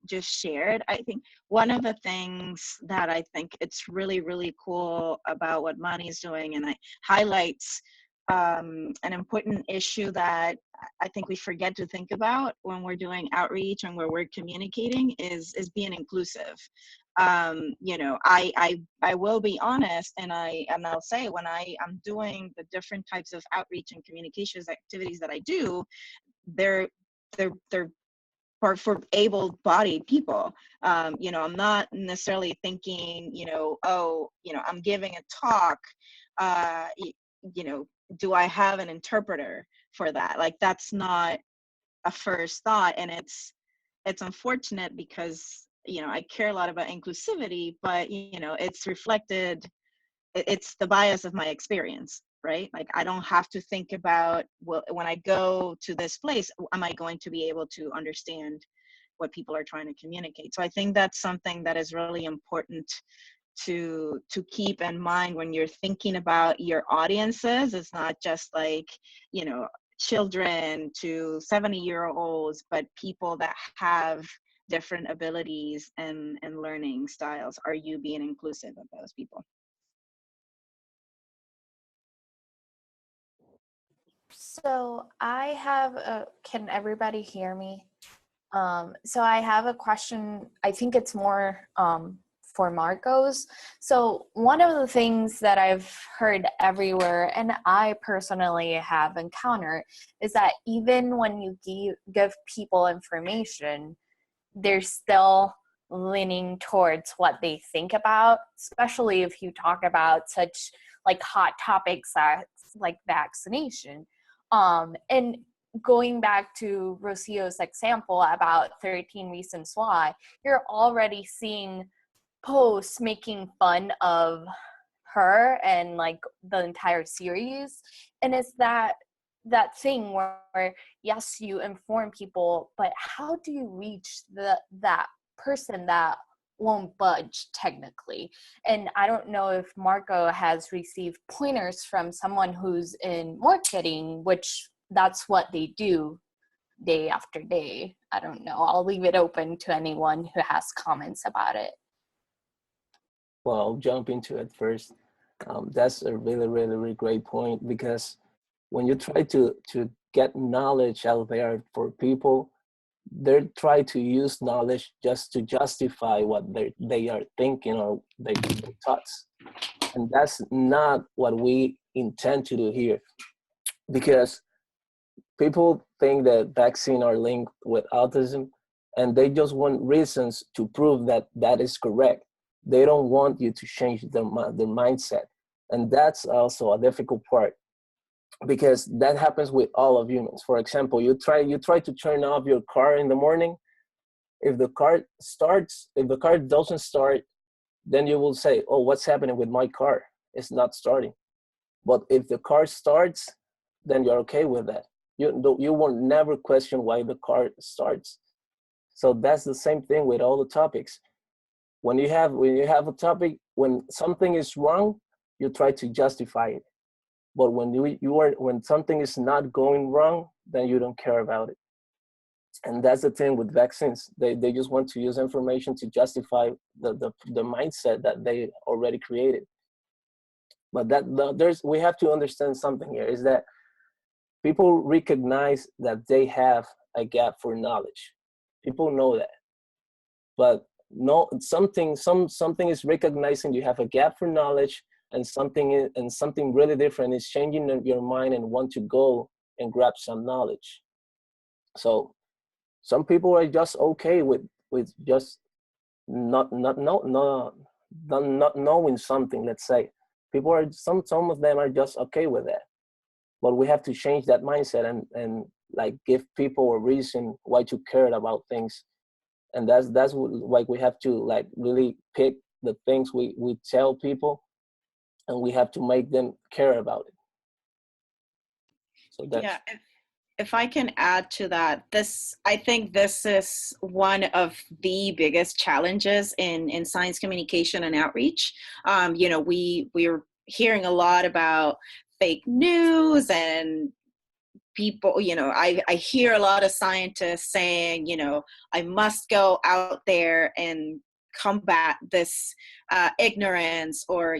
just shared. I think one of the things that I think it's really, really cool about what Manny is doing, and it highlights an important issue that I think we forget to think about when we're doing outreach and where we're communicating is being inclusive. I will be honest, and I'll say when I am doing the different types of outreach and communications activities that I do, they're for able-bodied people. I'm not necessarily thinking, I'm giving a talk, do I have an interpreter for that? Like, that's not a first thought, and it's unfortunate because I care a lot about inclusivity, but it's reflected, it's the bias of my experience, right? Like, I don't have to think about, well, when I go to this place, am I going to be able to understand what people are trying to communicate? So I think that's something that is really important to keep in mind when you're thinking about your audiences. It's not just like, children to 70-year-olds, but people that have different abilities and learning styles. Are you being inclusive of those people? So I have can everybody hear me? So I have a question. I think it's more for Marcos. So one of the things that I've heard everywhere, and I personally have encountered, is that even when you give people information, they're still leaning towards what they think about, especially if you talk about such like hot topics like vaccination. And going back to Rocio's example about 13 Reasons Why, you're already seeing posts making fun of her and like the entire series. And it's that thing where yes, you inform people, but how do you reach that person that won't budge technically? And I don't know if Marco has received pointers from someone who's in marketing, which that's what they do day after day. I don't know. I'll leave it open to anyone who has comments about it. Well, I'll jump into it first. That's a really, really, really great point, because when you try to get knowledge out there for people, they try to use knowledge just to justify what they are thinking or their thoughts. And that's not what we intend to do here, because people think that vaccines are linked with autism, and they just want reasons to prove that that is correct. They don't want you to change their mindset. And that's also a difficult part, because that happens with all of humans. For example, you try to turn off your car in the morning. If the car doesn't start, then you will say, oh, what's happening with my car? It's not starting. But if the car starts, then you're okay with that. You will never question why the car starts. So that's the same thing with all the topics. When you have a topic, when something is wrong, you try to justify it. But when something is not going wrong, then you don't care about it. And that's the thing with vaccines. They just want to use information to justify the mindset that they already created. But we have to understand something here, is that people recognize that they have a gap for knowledge. People know that. But no, something is recognizing you have a gap for knowledge, and something really different is changing your mind and want to go and grab some knowledge. So some people are just okay with just not knowing something. Let's say people are some of them are just okay with that. But we have to change that mindset and like give people a reason why to care about things. And that's what, like, we have to like really pick the things we tell people, and we have to make them care about it. So that's, yeah. If I can add to that, I think this is one of the biggest challenges in science communication and outreach. We're hearing a lot about fake news, and people, I hear a lot of scientists saying, I must go out there and combat this ignorance, or,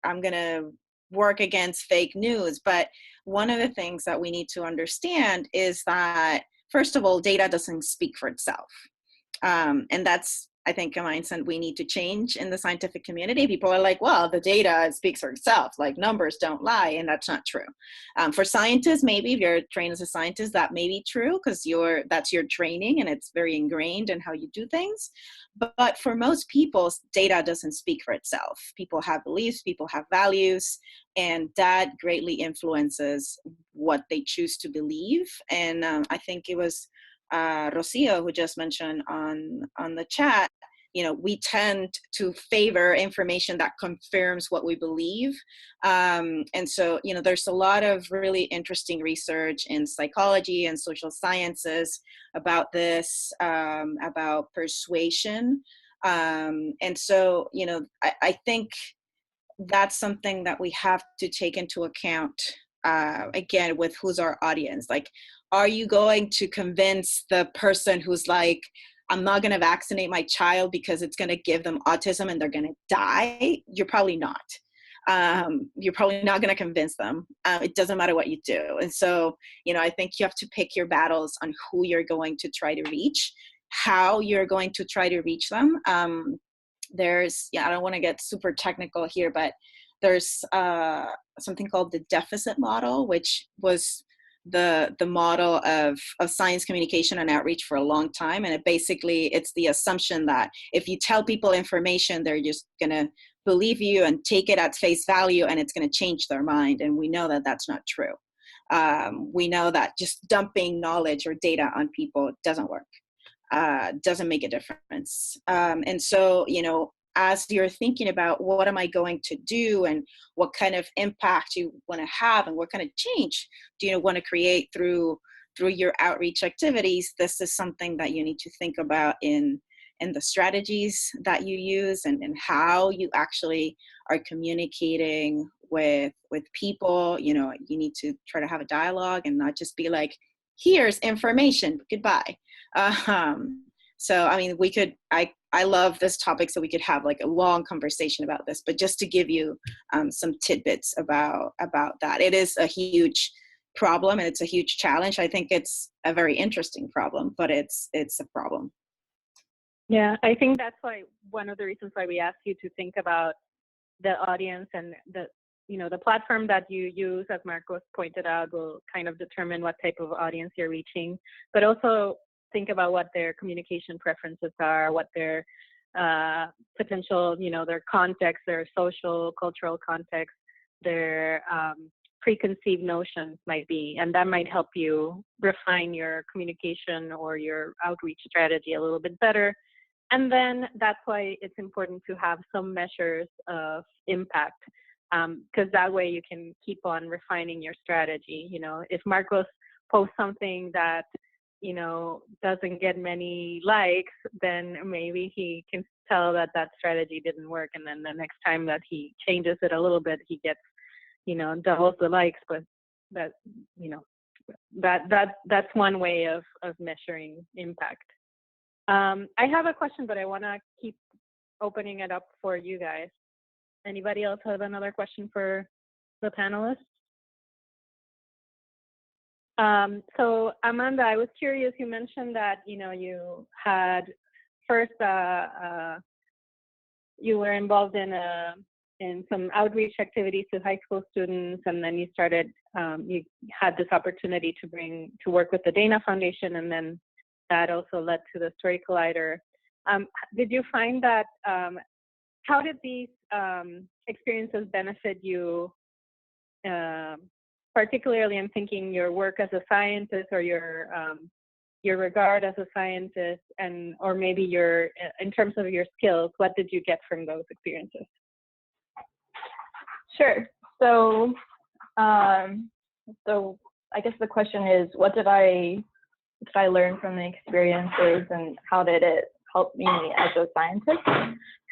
I'm going to work against fake news. But one of the things that we need to understand is that, first of all, data doesn't speak for itself. And that's, I think, a mindset we need to change in the scientific community. People are like, well, the data speaks for itself, like numbers don't lie, and that's not true. For scientists, maybe if you're trained as a scientist, that may be true because that's your training and it's very ingrained in how you do things. But for most people, data doesn't speak for itself. People have beliefs, people have values, and that greatly influences what they choose to believe. And I think it was Rocio who just mentioned on the chat, we tend to favor information that confirms what we believe. And so, there's a lot of really interesting research in psychology and social sciences about this, about persuasion. And so, I think that's something that we have to take into account, again, with who's our audience. Like, are you going to convince the person who's like, I'm not going to vaccinate my child because it's going to give them autism and they're going to die? You're probably not. You're probably not going to convince them. It doesn't matter what you do. And so, I think you have to pick your battles on who you're going to try to reach, how you're going to try to reach them. There's, I don't want to get super technical here, but there's something called the deficit model, which was the model of science communication and outreach for a long time. And it's the assumption that if you tell people information, they're just going to believe you and take it at face value, and it's going to change their mind. And we know that that's not true. We know that just dumping knowledge or data on people doesn't work, doesn't make a difference. And so, as you're thinking about what am I going to do and what kind of impact you want to have and what kind of change do you want to create through your outreach activities, this is something that you need to think about in the strategies that you use and how you actually are communicating with people. You need to try to have a dialogue and not just be like, here's information, goodbye. So, I mean, I love this topic, so we could have like a long conversation about this, but just to give you some tidbits about that. It is a huge problem and it's a huge challenge. I think it's a very interesting problem, but it's a problem. Yeah, I think that's why one of the reasons why we ask you to think about the audience and the platform that you use, as Marcos pointed out, will kind of determine what type of audience you're reaching, but also think about what their communication preferences are, what their potential, their context, their social, cultural context, their preconceived notions might be. And that might help you refine your communication or your outreach strategy a little bit better. And then that's why it's important to have some measures of impact. because that way you can keep on refining your strategy. You know, if Marcos posts something that, you know, doesn't get many likes, then maybe he can tell that that strategy didn't work, and then the next time that he changes it a little bit, he gets, you know, doubles the likes. But that, you know, that's one way of measuring impact. I have a question, but I want to keep opening it up for you guys. Anybody else have another question for the panelists? So Amanda, I was curious, you mentioned that, you know, you had first, you were involved in some outreach activities to high school students, and then you started, you had this opportunity to work with the Dana Foundation, and then that also led to the Story Collider. Did you find that, how did these experiences benefit you, particularly in thinking your work as a scientist, or your regard as a scientist, and or maybe your, in terms of your skills, what did you get from those experiences? Sure. So, so I guess the question is, what did I learn from the experiences, and how did it help me as a scientist?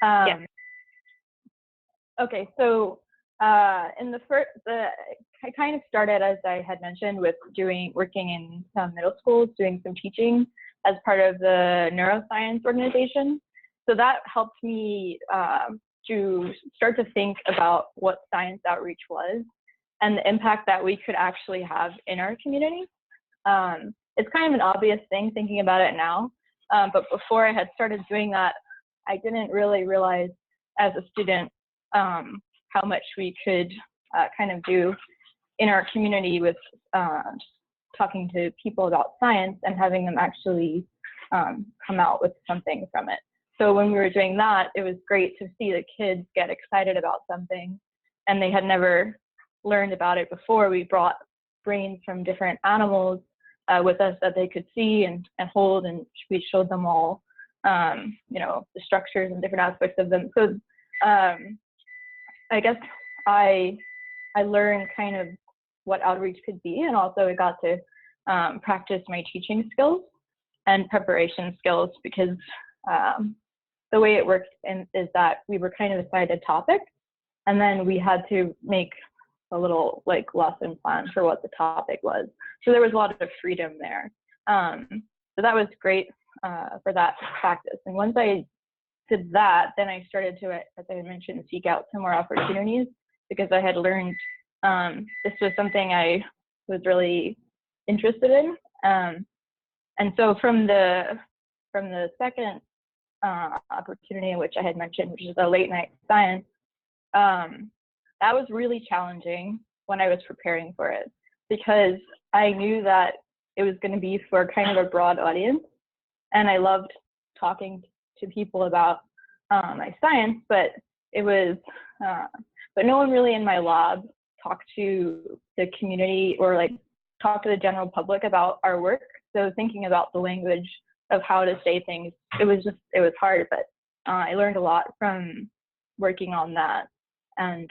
Yeah. Okay, so in I kind of started, as I had mentioned, with working in some middle schools, doing some teaching as part of the neuroscience organization. So that helped me to start to think about what science outreach was and the impact that we could actually have in our community. It's kind of an obvious thing thinking about it now, but before I had started doing that, I didn't really realize as a student how much we could kind of do in our community with talking to people about science and having them actually come out with something from it. So when we were doing that, it was great to see the kids get excited about something, and they had never learned about it before. We brought brains from different animals with us that they could see and hold, and we showed them all, you know, the structures and different aspects of them. So I guess I learned kind of what outreach could be, and also I got to practice my teaching skills and preparation skills, because the way it worked is that we were kind of assigned a topic, and then we had to make a little like lesson plan for what the topic was. So there was a lot of freedom there. So that was great for that practice. And once I did that, then I started to, as I mentioned, seek out some more opportunities, because I had learned this was something I was really interested in. And so from the second opportunity, which I had mentioned, which is the late night science, that was really challenging when I was preparing for it, because I knew that it was going to be for kind of a broad audience, and I loved talking to people about my science, but it was, but no one really in my lab talked to the community or like talk to the general public about our work. So thinking about the language of how to say things, it was hard, but I learned a lot from working on that. And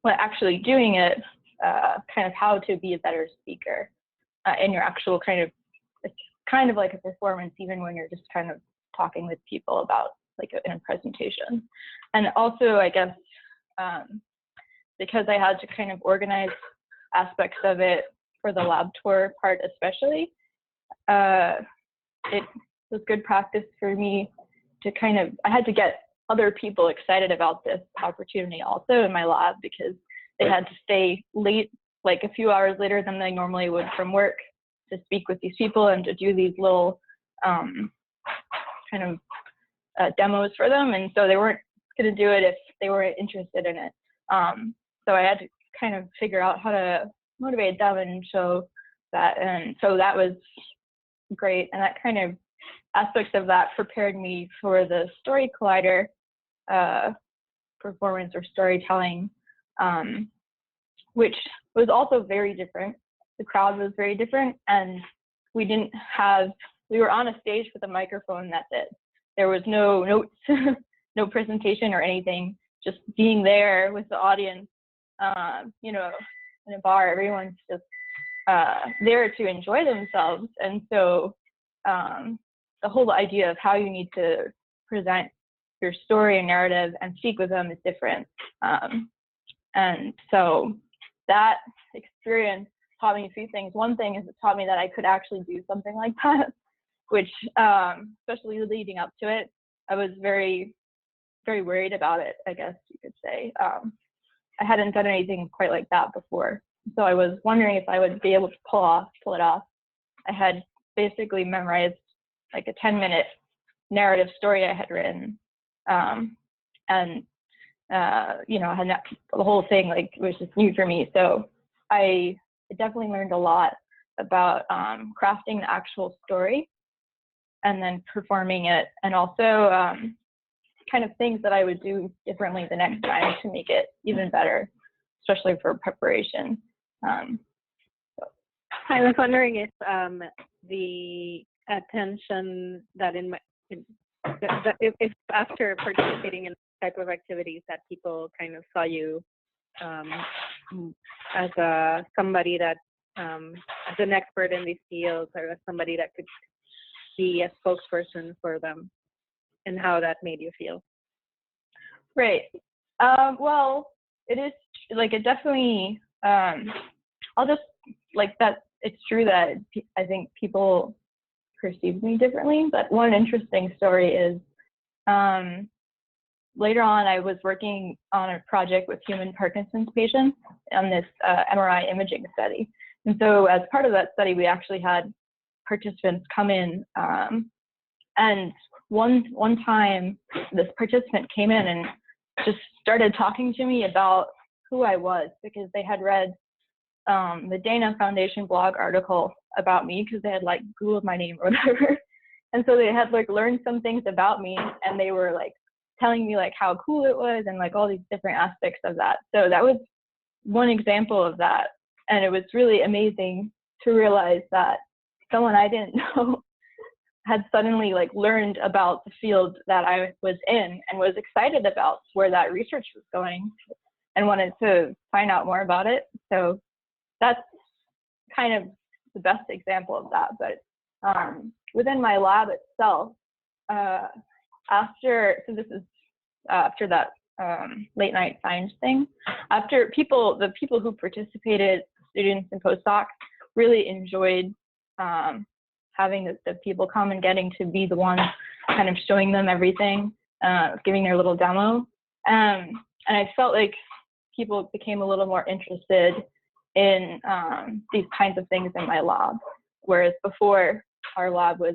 well, actually doing it, kind of how to be a better speaker in your actual kind of, it's kind of like a performance, even when you're just kind of talking with people about like in a presentation. And also, I guess, because I had to kind of organize aspects of it for the lab tour part especially, it was good practice for me to kind of, I had to get other people excited about this opportunity also in my lab, because they had to stay late, like a few hours later than they normally would from work, to speak with these people and to do these little kind of demos for them. And so they weren't going to do it if they weren't interested in it. So I had to kind of figure out how to motivate them and show that. And so that was great. And that kind of aspects of that prepared me for the Story Collider performance or storytelling, which was also very different. The crowd was very different, and we were on a stage with a microphone, that's it. There was no notes, no presentation or anything, just being there with the audience, you know, in a bar, everyone's just there to enjoy themselves. And so the whole idea of how you need to present your story and narrative and speak with them is different. And so that experience taught me a few things. One thing is it taught me that I could actually do something like that, which, especially leading up to it, I was very, very worried about it, I guess you could say. I hadn't done anything quite like that before. So I was wondering if I would be able to pull it off. I had basically memorized like a 10-minute narrative story I had written. And you know, the whole thing like was just new for me. So I definitely learned a lot about crafting the actual story and then performing it, and also kind of things that I would do differently the next time to make it even better, especially for preparation. I was wondering if the attention that if after participating in type of activities that people kind of saw you as somebody that as an expert in these fields, or as somebody that could be a spokesperson for them, and how that made you feel. Right. Well, it is like, it definitely, I'll just like that. It's true that I think people perceive me differently, but one interesting story is later on I was working on a project with human Parkinson's patients on this MRI imaging study. And so as part of that study, we actually had participants come in, and one time this participant came in and just started talking to me about who I was, because they had read the Dana Foundation blog article about me, because they had like Googled my name or whatever. And so they had like learned some things about me, and they were like telling me like how cool it was and like all these different aspects of that. So that was one example of that. And it was really amazing to realize that someone I didn't know had suddenly like learned about the field that I was in and was excited about where that research was going and wanted to find out more about it. So that's kind of the best example of that. But within my lab itself, after that late night science thing, the people who participated, students and postdocs, really enjoyed having the people come and getting to be the ones kind of showing them everything, giving their little demo. And I felt like people became a little more interested in these kinds of things in my lab, whereas before our lab was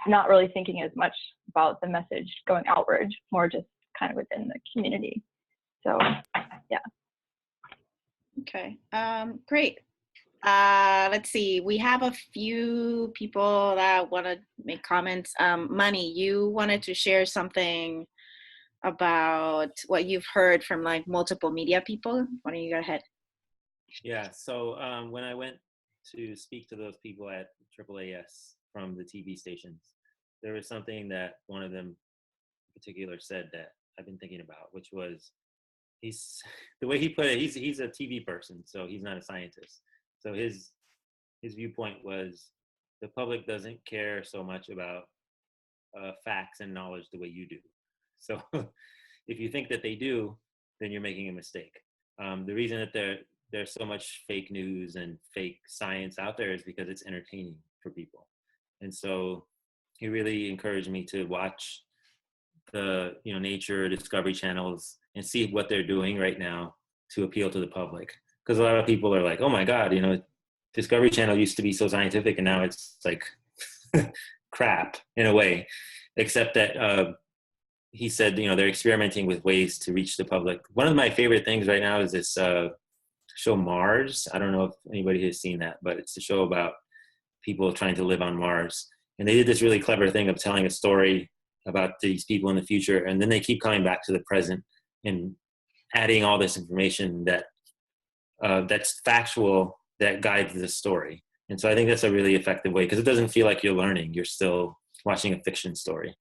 not really thinking as much about the message going outward, more just kind of within the community. So yeah. Okay, great. Let's see, we have a few people that want to make comments. Mani, you wanted to share something about what you've heard from like multiple media people. Why don't you go ahead? Yeah, so when I went to speak to those people at AAAS from the TV stations, there was something that one of them in particular said that I've been thinking about, which was, the way he put it, he's a TV person, so he's not a scientist. So his viewpoint was, the public doesn't care so much about facts and knowledge the way you do. So if you think that they do, then you're making a mistake. The reason that there's so much fake news and fake science out there is because it's entertaining for people. And so he really encouraged me to watch the Nature, Discovery channels and see what they're doing right now to appeal to the public. Because a lot of people are like, oh my God, Discovery Channel used to be so scientific and now it's like crap in a way, except that he said, they're experimenting with ways to reach the public. One of my favorite things right now is this show Mars. I don't know if anybody has seen that, but it's a show about people trying to live on Mars. And they did this really clever thing of telling a story about these people in the future, and then they keep coming back to the present and adding all this information that's factual, that guides the story. And so I think that's a really effective way, because it doesn't feel like you're learning, you're still watching a fiction story.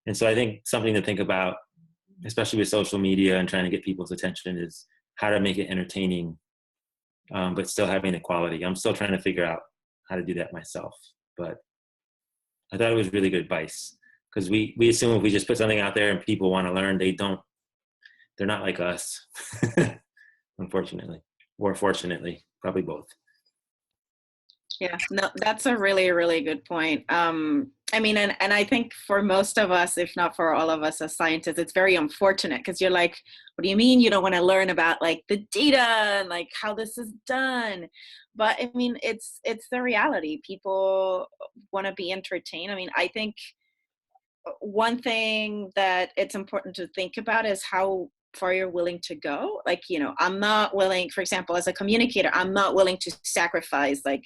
And so I think something to think about especially with social media and trying to get people's attention, is how to make it entertaining, but still having equality. I'm still trying to figure out how to do that myself, but I thought it was really good advice, because we assume if we just put something out there and people want to learn, they're not like us, unfortunately, or fortunately, probably both. Yeah, no, that's a really, really good point. I mean, and I think for most of us, if not for all of us as scientists, it's very unfortunate, because you're like, what do you mean you don't want to learn about like the data and like how this is done? But I mean, it's the reality. People want to be entertained. I mean, I think one thing that it's important to think about is how far you're willing to go. Like, you know, I'm not willing, for example, as a communicator, I'm not willing to sacrifice like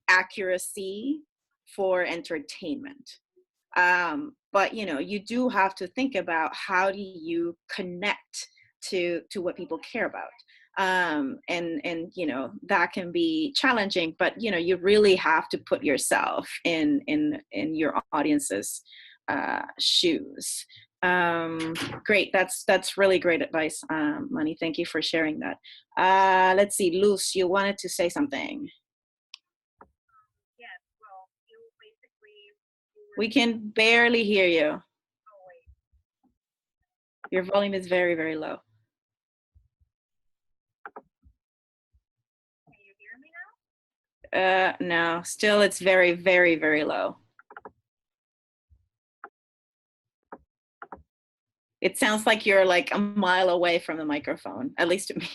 accuracy for entertainment. But you know, you do have to think about how do you connect to what people care about. And you know, that can be challenging, but you know, you really have to put yourself in your audience's shoes. Great, that's really great advice, Mani. Thank you for sharing that. Let's see, Luz, you wanted to say something. We can barely hear you. Your volume is very, very low. Can you hear me now? No, still it's very, very, very low. It sounds like you're like a mile away from the microphone, at least to me.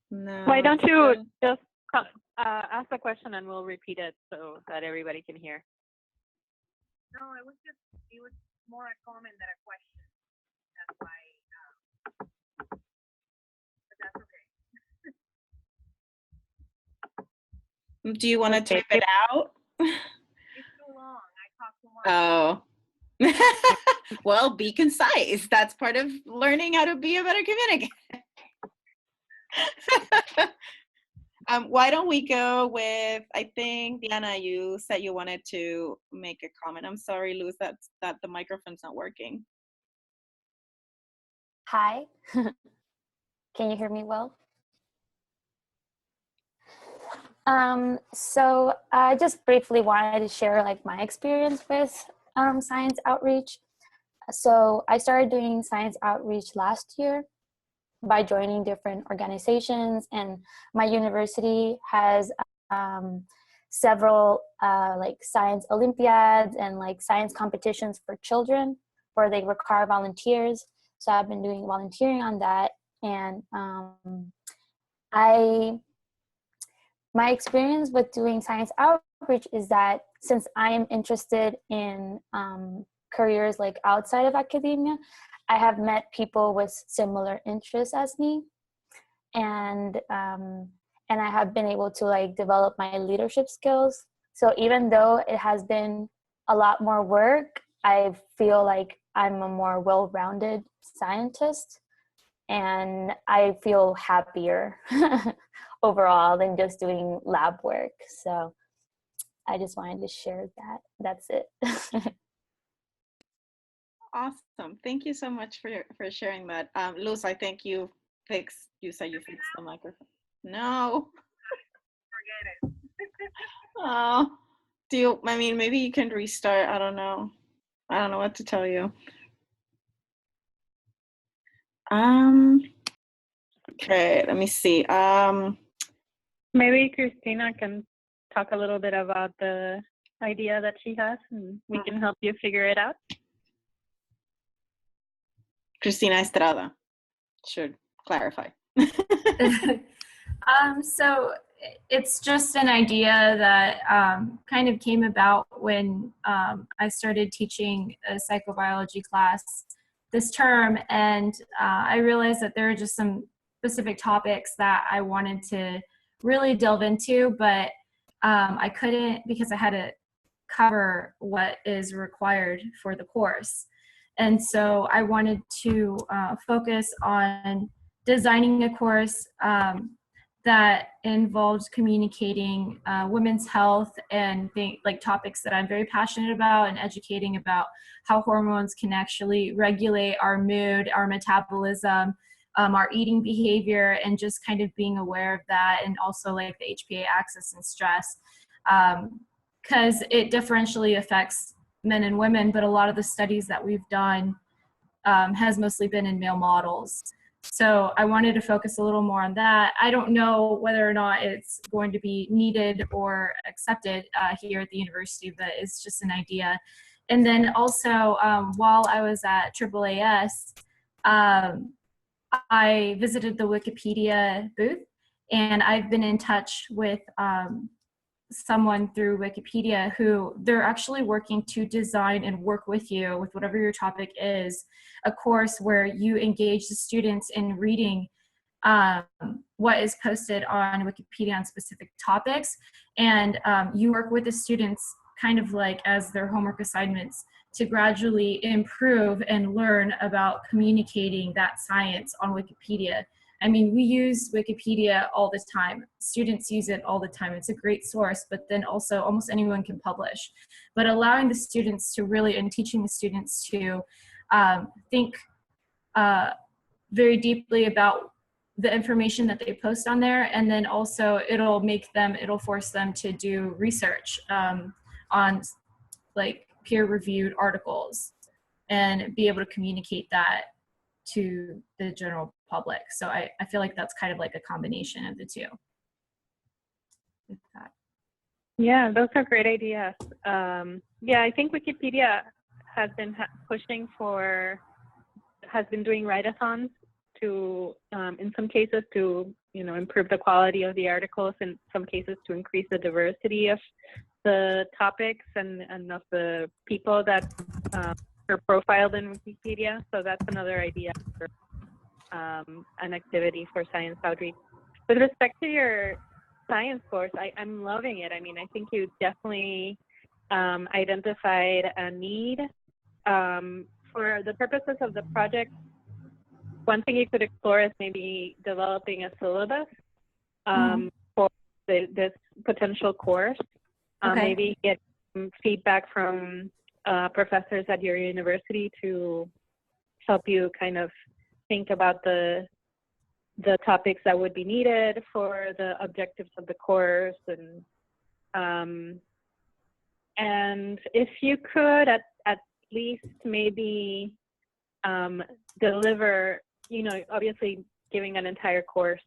No. Why don't you just ask the question and we'll repeat it so that everybody can hear? No, it was more a comment than a question. That's why, but that's okay. Do you want to type it out? It's too long. I talk too much. Oh. Well, be concise. That's part of learning how to be a better communicator. Why don't we go with, I think, Diana, you said you wanted to make a comment. I'm sorry, Luz, that the microphone's not working. Hi. Can you hear me well? So I just briefly wanted to share like my experience with science outreach. So I started doing science outreach last year by joining different organizations, and my university has several like science Olympiads and like science competitions for children where they require volunteers. So I've been doing volunteering on that, and my experience with doing science outreach is that since I am interested in careers like outside of academia, I have met people with similar interests as me, and I have been able to like develop my leadership skills. So even though it has been a lot more work, I feel like I'm a more well-rounded scientist, and I feel happier overall than just doing lab work. So I just wanted to share that. That's it. Awesome. Thank you so much for sharing that. Luz, I think you said you fixed the microphone. No. Forget it. Oh, I mean, maybe you can restart. I don't know what to tell you. Okay, let me see. Maybe Christina can talk a little bit about the idea that she has, and we can help you figure it out. Cristina Estrada should clarify. So it's just an idea that kind of came about when I started teaching a psychobiology class this term, and I realized that there are just some specific topics that I wanted to really delve into, but I couldn't because I had to cover what is required for the course. And so I wanted to focus on designing a course that involved communicating women's health and like topics that I'm very passionate about, and educating about how hormones can actually regulate our mood, our metabolism, our eating behavior, and just kind of being aware of that, and also like the HPA axis and stress, because it differentially affects men and women, but a lot of the studies that we've done has mostly been in male models. So I wanted to focus a little more on that. I don't know whether or not it's going to be needed or accepted here at the university, but it's just an idea. And then also, while I was at AAAS, I visited the Wikipedia booth, and I've been in touch with someone through Wikipedia who they're actually working to design and work with you with whatever your topic is, a course where you engage the students in reading what is posted on Wikipedia on specific topics, and you work with the students kind of like as their homework assignments to gradually improve and learn about communicating that science on Wikipedia. I mean, we use Wikipedia all the time. Students use it all the time. It's a great source, but then also almost anyone can publish. But allowing the students to really, and teaching the students to think very deeply about the information that they post on there, and then also it'll force them to do research on like peer-reviewed articles and be able to communicate that to the general public. So I feel like that's kind of like a combination of the two. With that. Yeah, those are great ideas. Yeah, I think Wikipedia has been has been doing write-a-thons to, in some cases, to improve the quality of the articles, in some cases to increase the diversity of the topics and of the people that are profiled in Wikipedia. So that's another idea for an activity for science outreach. With respect to your science course, I'm loving it. I mean, I think you definitely identified a need. For the purposes of the project, one thing you could explore is maybe developing a syllabus for this potential course. Okay. Maybe get some feedback from professors at your university to help you kind of think about the topics that would be needed for the objectives of the course, and if you could at least maybe deliver, obviously giving an entire course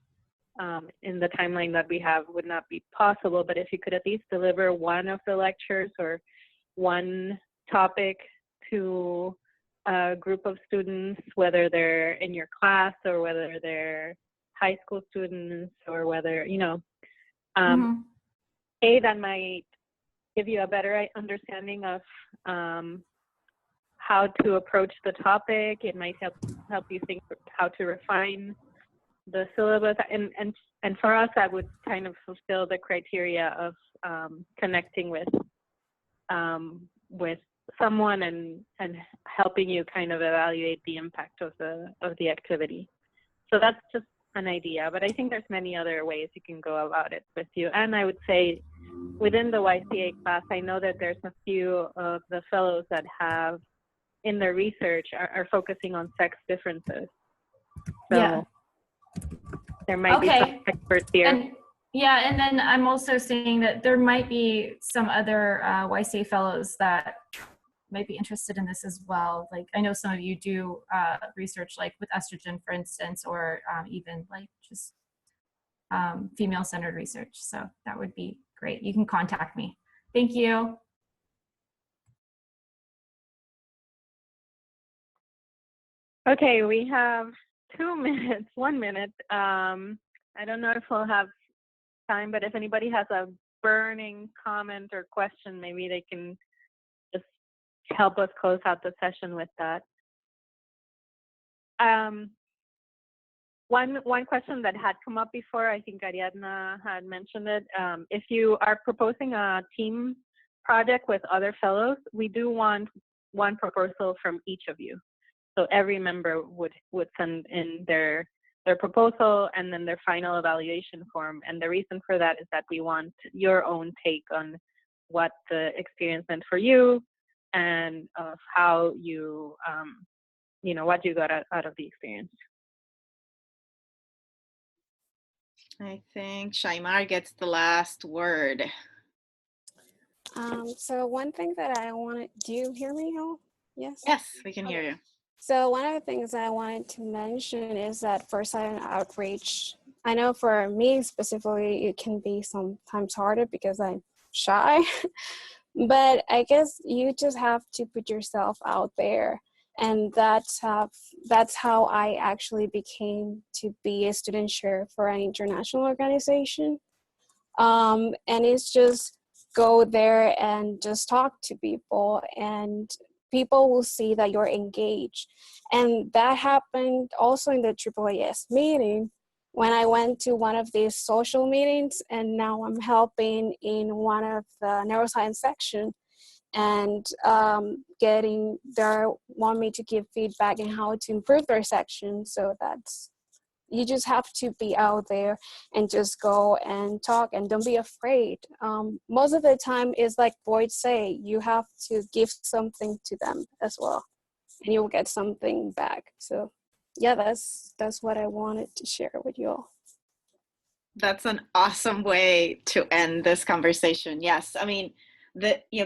in the timeline that we have would not be possible, but if you could at least deliver one of the lectures or one topic to a group of students, whether they're in your class or whether they're high school students, or whether, that might give you a better understanding of how to approach the topic. It might help you think how to refine the syllabus, and for us, that would kind of fulfill the criteria of connecting with someone and helping you kind of evaluate the impact of the activity. So that's just an idea, but I think there's many other ways you can go about it with you. And I would say within the YCA class, I know that there's a few of the fellows that have in their research are focusing on sex differences. So yeah. There might be some experts here. And then I'm also saying that there might be some other YCA fellows that might be interested in this as well. Like, I know some of you do research like with estrogen, for instance, or even like just female-centered research. So that would be great. You can contact me. Thank you. Okay, we have 2 minutes, 1 minute. I don't know if we'll have time, but if anybody has a burning comment or question, maybe they can just help us close out the session with that. One question that had come up before, I think Ariadna had mentioned it. If you are proposing a team project with other fellows, we do want one proposal from each of you. So every member would send in their proposal and then their final evaluation form. And the reason for that is that we want your own take on what the experience meant for you and of how you, what you got out of the experience. I think Shaimar gets the last word. So one thing that I wanted, do you hear me all? Yes? Yes, we can hear you. So one of the things I wanted to mention is that for silent outreach, I know for me specifically, it can be sometimes harder because I'm shy, but I guess you just have to put yourself out there. And that's how I actually became to be a student chair for an international organization. And it's just go there and just talk to people, and people will see that you're engaged. And that happened also in the AAAS meeting when I went to one of these social meetings, and now I'm helping in one of the neuroscience section, and they want me to give feedback on how to improve their section. So you just have to be out there and just go and talk, and don't be afraid. Most of the time is like Boyd say, you have to give something to them as well, and you'll get something back. So yeah, that's what I wanted to share with you all. That's an awesome way to end this conversation. Yes, I mean,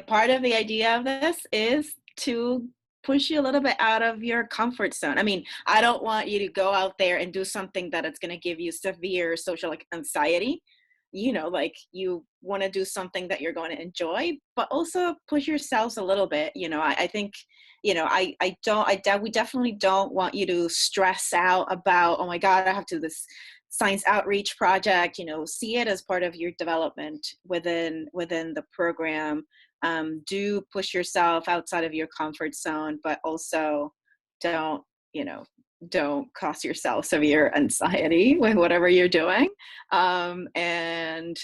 part of the idea of this is to push you a little bit out of your comfort zone. I mean, I don't want you to go out there and do something that it's going to give you severe social anxiety. Like you want to do something that you're going to enjoy, but also push yourselves a little bit. I think, we definitely don't want you to stress out about, oh my God, I have to do this science outreach project. See it as part of your development within the program. Do push yourself outside of your comfort zone, but also don't cause yourself severe anxiety with whatever you're doing. In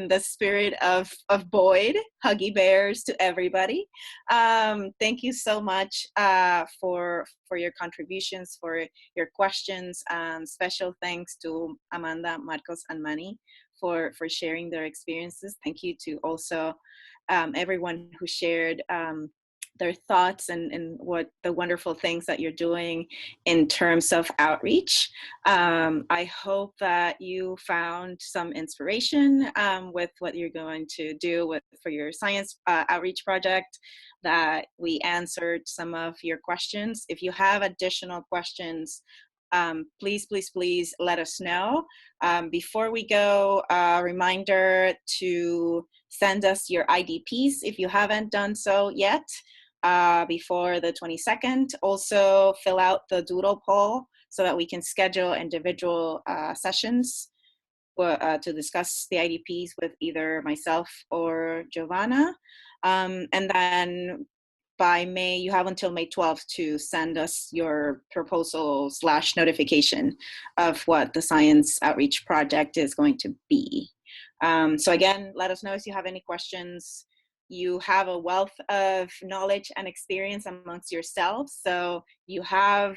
the spirit of Boyd, huggy bears to everybody. Thank you so much for your contributions, for your questions. Special thanks to Amanda, Marcos, and Manny for sharing their experiences. Thank you to also everyone who shared their thoughts and what the wonderful things that you're doing in terms of outreach. I hope that you found some inspiration with what you're going to do for your science outreach project, that we answered some of your questions. If you have additional questions, please let us know. Before we go, a reminder to send us your IDPs if you haven't done so yet before the 22nd. Also fill out the doodle poll so that we can schedule individual sessions to discuss the IDPs with either myself or Giovanna. And then by May, you have until May 12th to send us your proposal / notification of what the Science Outreach Project is going to be. So again, let us know if you have any questions. You have a wealth of knowledge and experience amongst yourselves. So you have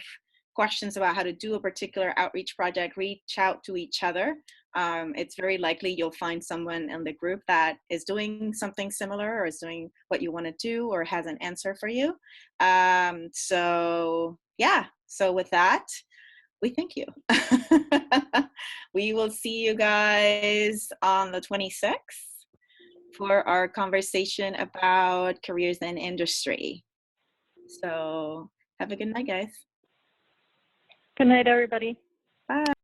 questions about how to do a particular outreach project, reach out to each other. It's very likely you'll find someone in the group that is doing something similar or is doing what you want to do or has an answer for you. So with that, we thank you. We will see you guys on the 26th for our conversation about careers in industry. So have a good night, guys. Good night, everybody. Bye.